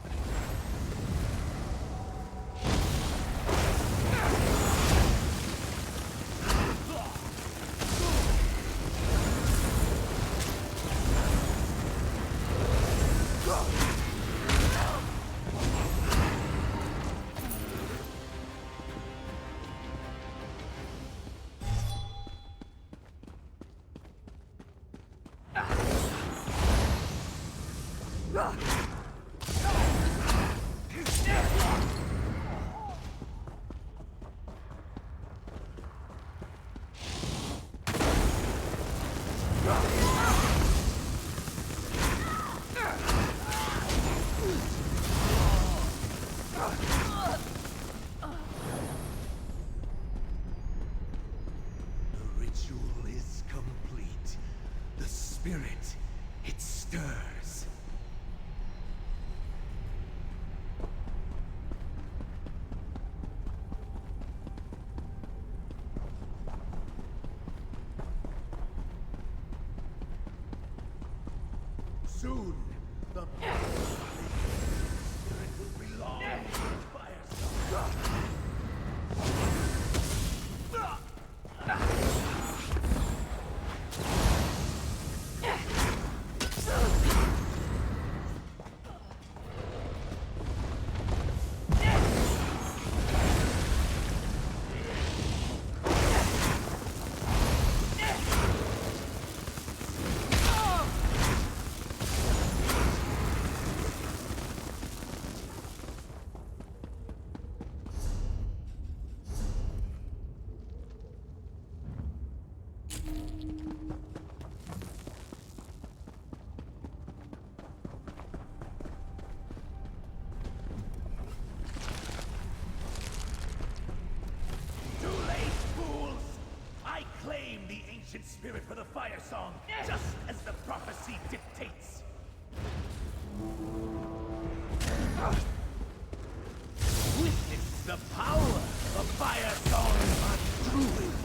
The ritual is complete. The spirit, it stirs. Soon, the spirit will belong to the Firesong. Spirit for the Fire Song, just as the prophecy dictates. Witness the power of Firesong Druid.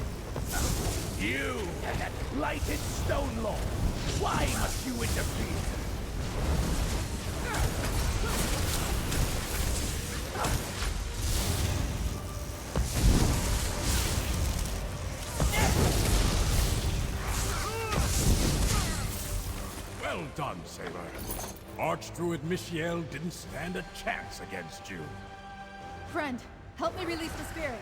You and that blighted Stone Lord. Why must you interfere? Well done, Sailor. Archdruid Michiel didn't stand a chance against you. Friend, help me release the spirit.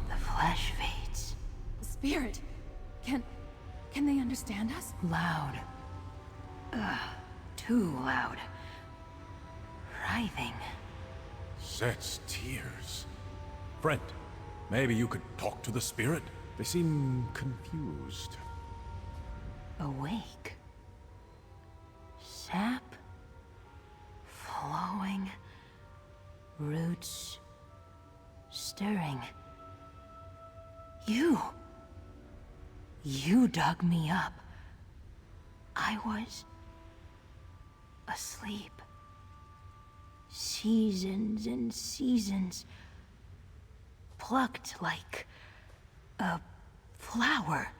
The flesh fades. Spirit, can they understand us? Loud. Too loud. Writhing. Set's tears. Friend, maybe you could talk to the spirit? They seem confused. Awake. Sap. Flowing. Roots. Stirring. You dug me up. I was asleep. Seasons and seasons. Plucked like a flower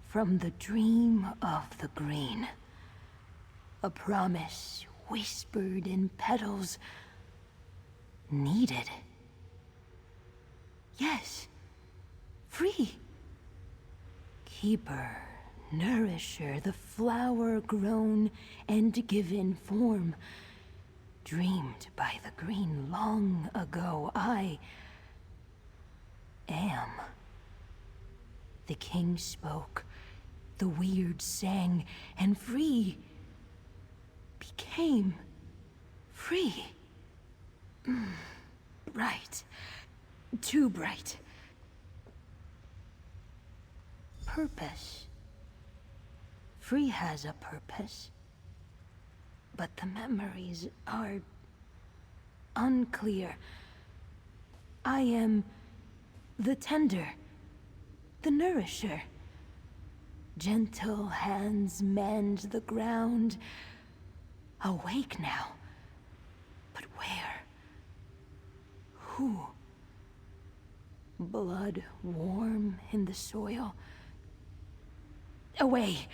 from the dream of the green. A promise whispered in petals. Needed. Yes. Free. Keeper, nourisher, the flower grown and given form. Dreamed by the green long ago. I am. The king spoke, the weird sang, and free became free. Bright. Too bright. Purpose. Free has a purpose. But the memories are unclear. I am the tender, the nourisher. Gentle hands mend the ground. Awake now. But where? Who? Blood warm in the soil. Away!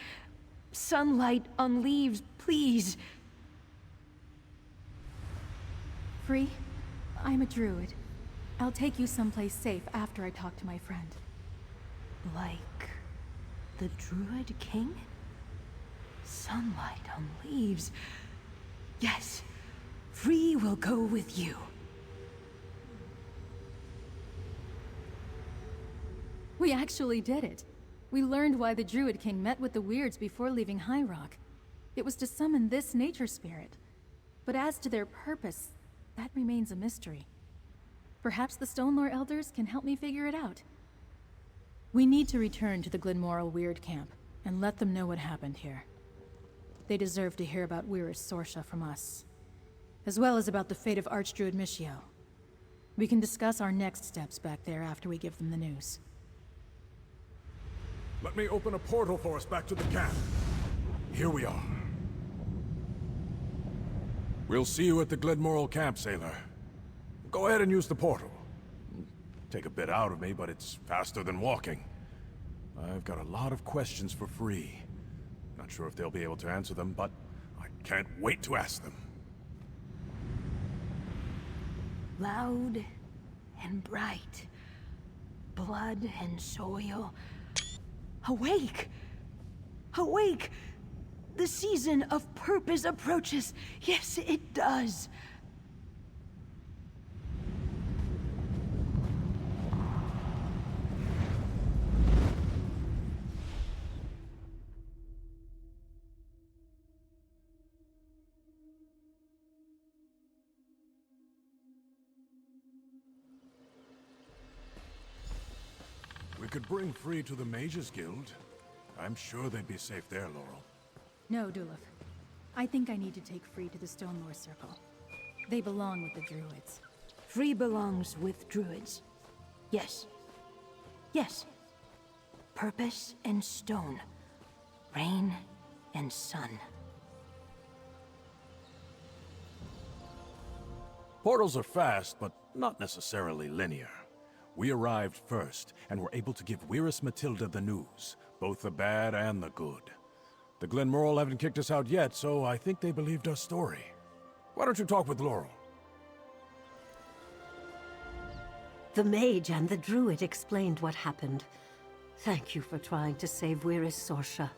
Sunlight on leaves, please! Free, I'm a druid. I'll take you someplace safe after I talk to my friend. Like the Druid King? Sunlight on leaves. Yes, Free will go with you. We actually did it. We learned why the Druid King met with the Weirds before leaving High Rock. It was to summon this nature spirit. But as to their purpose, that remains a mystery. Perhaps the Stonelore Elders can help me figure it out. We need to return to the Glenmoral Weird Camp and let them know what happened here. They deserve to hear about Wyrris Sorsha from us, as well as about the fate of Archdruid Michiel. We can discuss our next steps back there after we give them the news. Let me open a portal for us back to the camp. Here we are. We'll see you at the Glenmoral camp, Sailor. Go ahead and use the portal. Take a bit out of me, but it's faster than walking. I've got a lot of questions for Free. Not sure if they'll be able to answer them, but I can't wait to ask them. Loud and bright. Blood and soil. Awake! Awake! The season of purpose approaches. Yes, it does. We could bring Free to the Mages Guild. I'm sure they'd be safe there, Laurel. No, Duluth. I think I need to take Free to the Stonelore Circle. They belong with the Druids. Free belongs with druids. Yes. Yes. Purpose and stone. Rain and sun. Portals are fast, but not necessarily linear. We arrived first, and were able to give Wyrus Matilda the news, both the bad and the good. The Glenmoral haven't kicked us out yet, so I think they believed our story. Why don't you talk with Laurel? The mage and the druid explained what happened. Thank you for trying to save Wyrus Sorsha.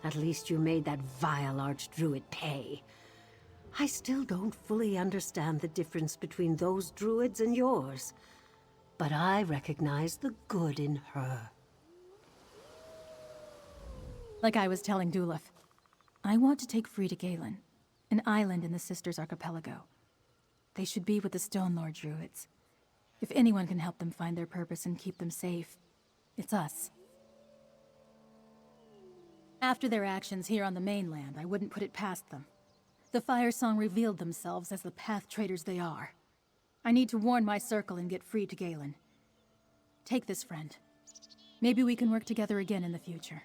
At least you made that vile archdruid pay. I still don't fully understand the difference between those druids and yours. But I recognize the good in her. Like I was telling Dulaf, I want to take Free to Galen, an island in the Sisters Archipelago. They should be with the Stone Lord druids. If anyone can help them find their purpose and keep them safe, it's us. After their actions here on the mainland, I wouldn't put it past them. The Fire Song revealed themselves as the path traders they are. I need to warn my circle and get Free to Galen. Take this, friend. Maybe we can work together again in the future.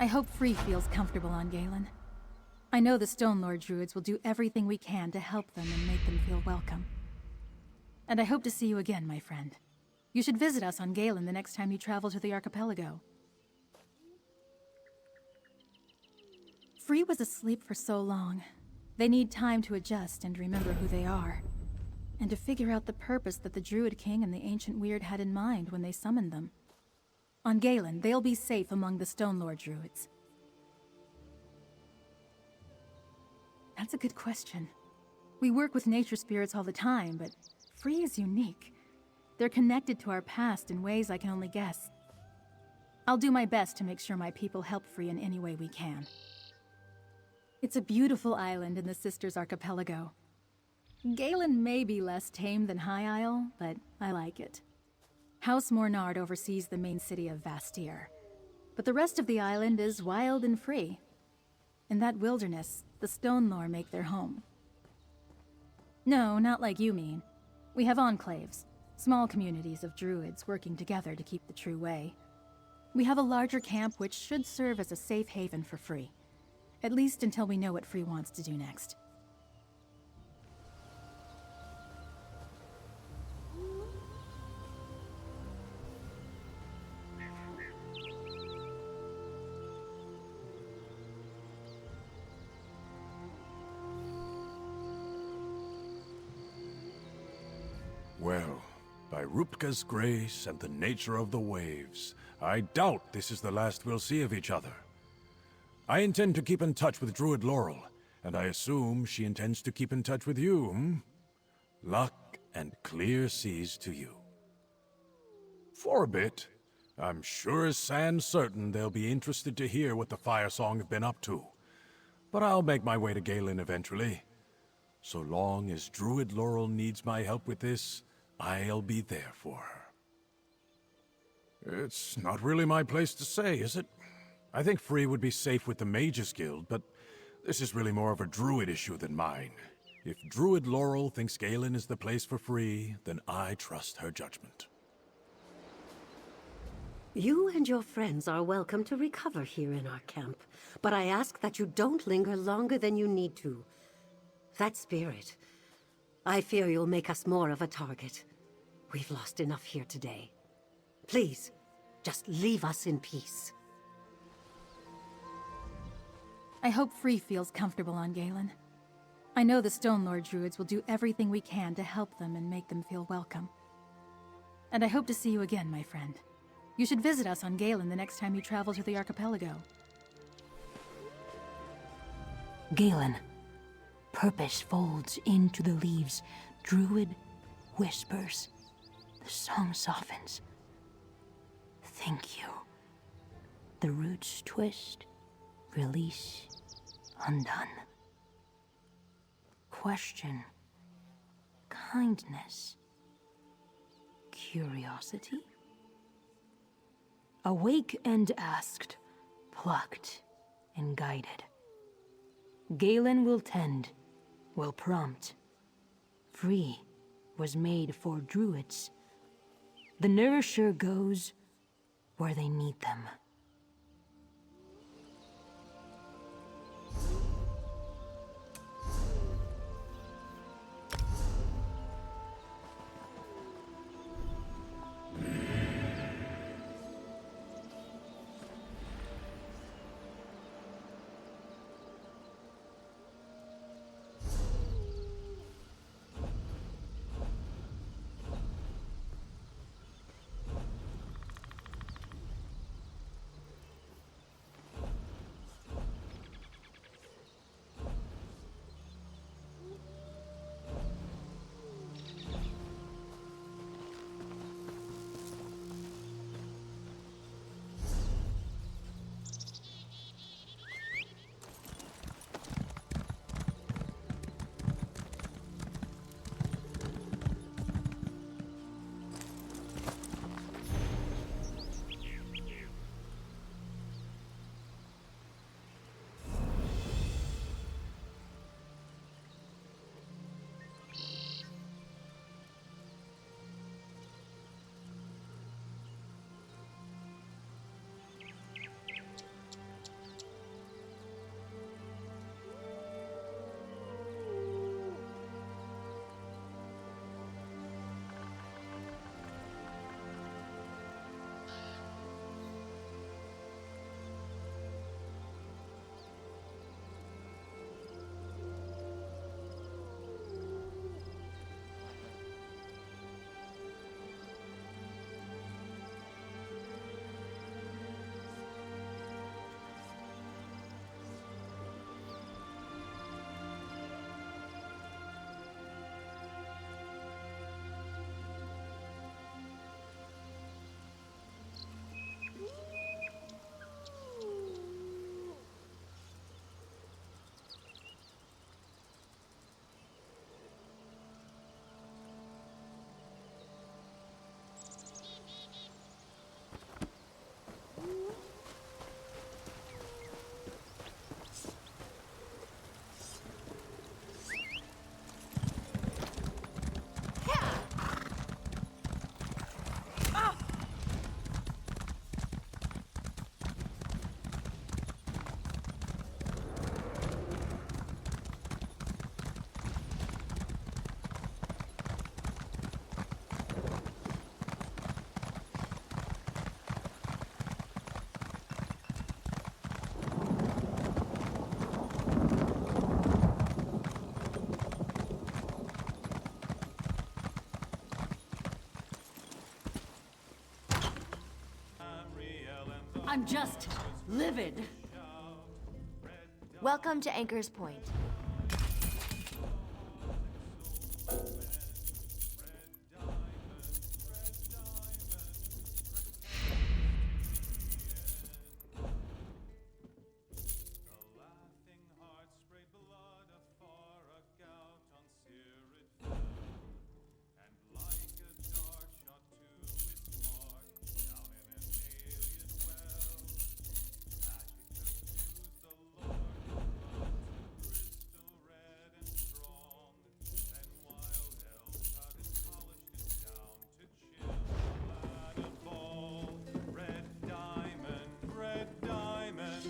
I hope Free feels comfortable on Galen. I know the Stone Lord druids will do everything we can to help them and make them feel welcome. And I hope to see you again, my friend. You should visit us on Galen the next time you travel to the archipelago. Free was asleep for so long. They need time to adjust and remember who they are. And to figure out the purpose that the Druid King and the Ancient Weird had in mind when they summoned them. On Galen, they'll be safe among the Stone Lord druids. That's a good question. We work with nature spirits all the time, but Free is unique. They're connected to our past in ways I can only guess. I'll do my best to make sure my people help Free in any way we can. It's a beautiful island in the Sisters Archipelago. Galen may be less tame than High Isle, but I like it. House Mornard oversees the main city of Vastir, but the rest of the island is wild and free. In that wilderness, the Stone Lore make their home. No, not like you mean. We have enclaves, small communities of druids working together to keep the true way. We have a larger camp which should serve as a safe haven for Free. At least until we know what Free wants to do next. Well, by Rupka's grace and the nature of the waves, I doubt this is the last we'll see of each other. I intend to keep in touch with Druid Laurel, and I assume she intends to keep in touch with you, hmm? Luck and clear seas to you. For a bit, I'm sure as sand certain they'll be interested to hear what the Fire Song have been up to. But I'll make my way to Galen eventually. So long as Druid Laurel needs my help with this, I'll be there for her. It's not really my place to say, is it? I think Free would be safe with the Mages Guild, but this is really more of a Druid issue than mine. If Druid Laurel thinks Galen is the place for Free, then I trust her judgment. You and your friends are welcome to recover here in our camp, but I ask that you don't linger longer than you need to. That spirit, I fear you'll make us more of a target. We've lost enough here today. Please, just leave us in peace. I hope Free feels comfortable on Galen. I know the Stone Lord druids will do everything we can to help them and make them feel welcome. And I hope to see you again, my friend. You should visit us on Galen the next time you travel to the archipelago. Galen. Purpose folds into the leaves. Druid whispers. The song softens. Thank you. The roots twist. Release. Undone. Question. Kindness. Curiosity. Awake and asked. Plucked and guided. Galen will tend. Will prompt. free was made for druids. The Nourisher goes where they need them. I'm just livid. Welcome to Anchor's Point.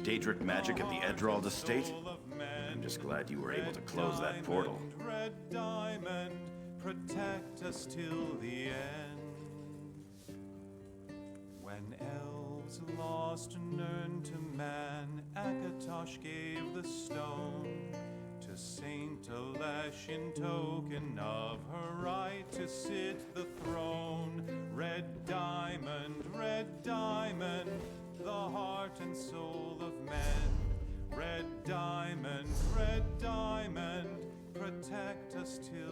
Daedric magic at the Edrald estate? I'm just glad you were able to close that portal. Red diamond, protect us till the end. When elves lost and earned to man, Akatosh gave the stone to Saint Alesh in token of her right to sit the throne. Red diamond, the heart and soul of men. Red diamond, protect us till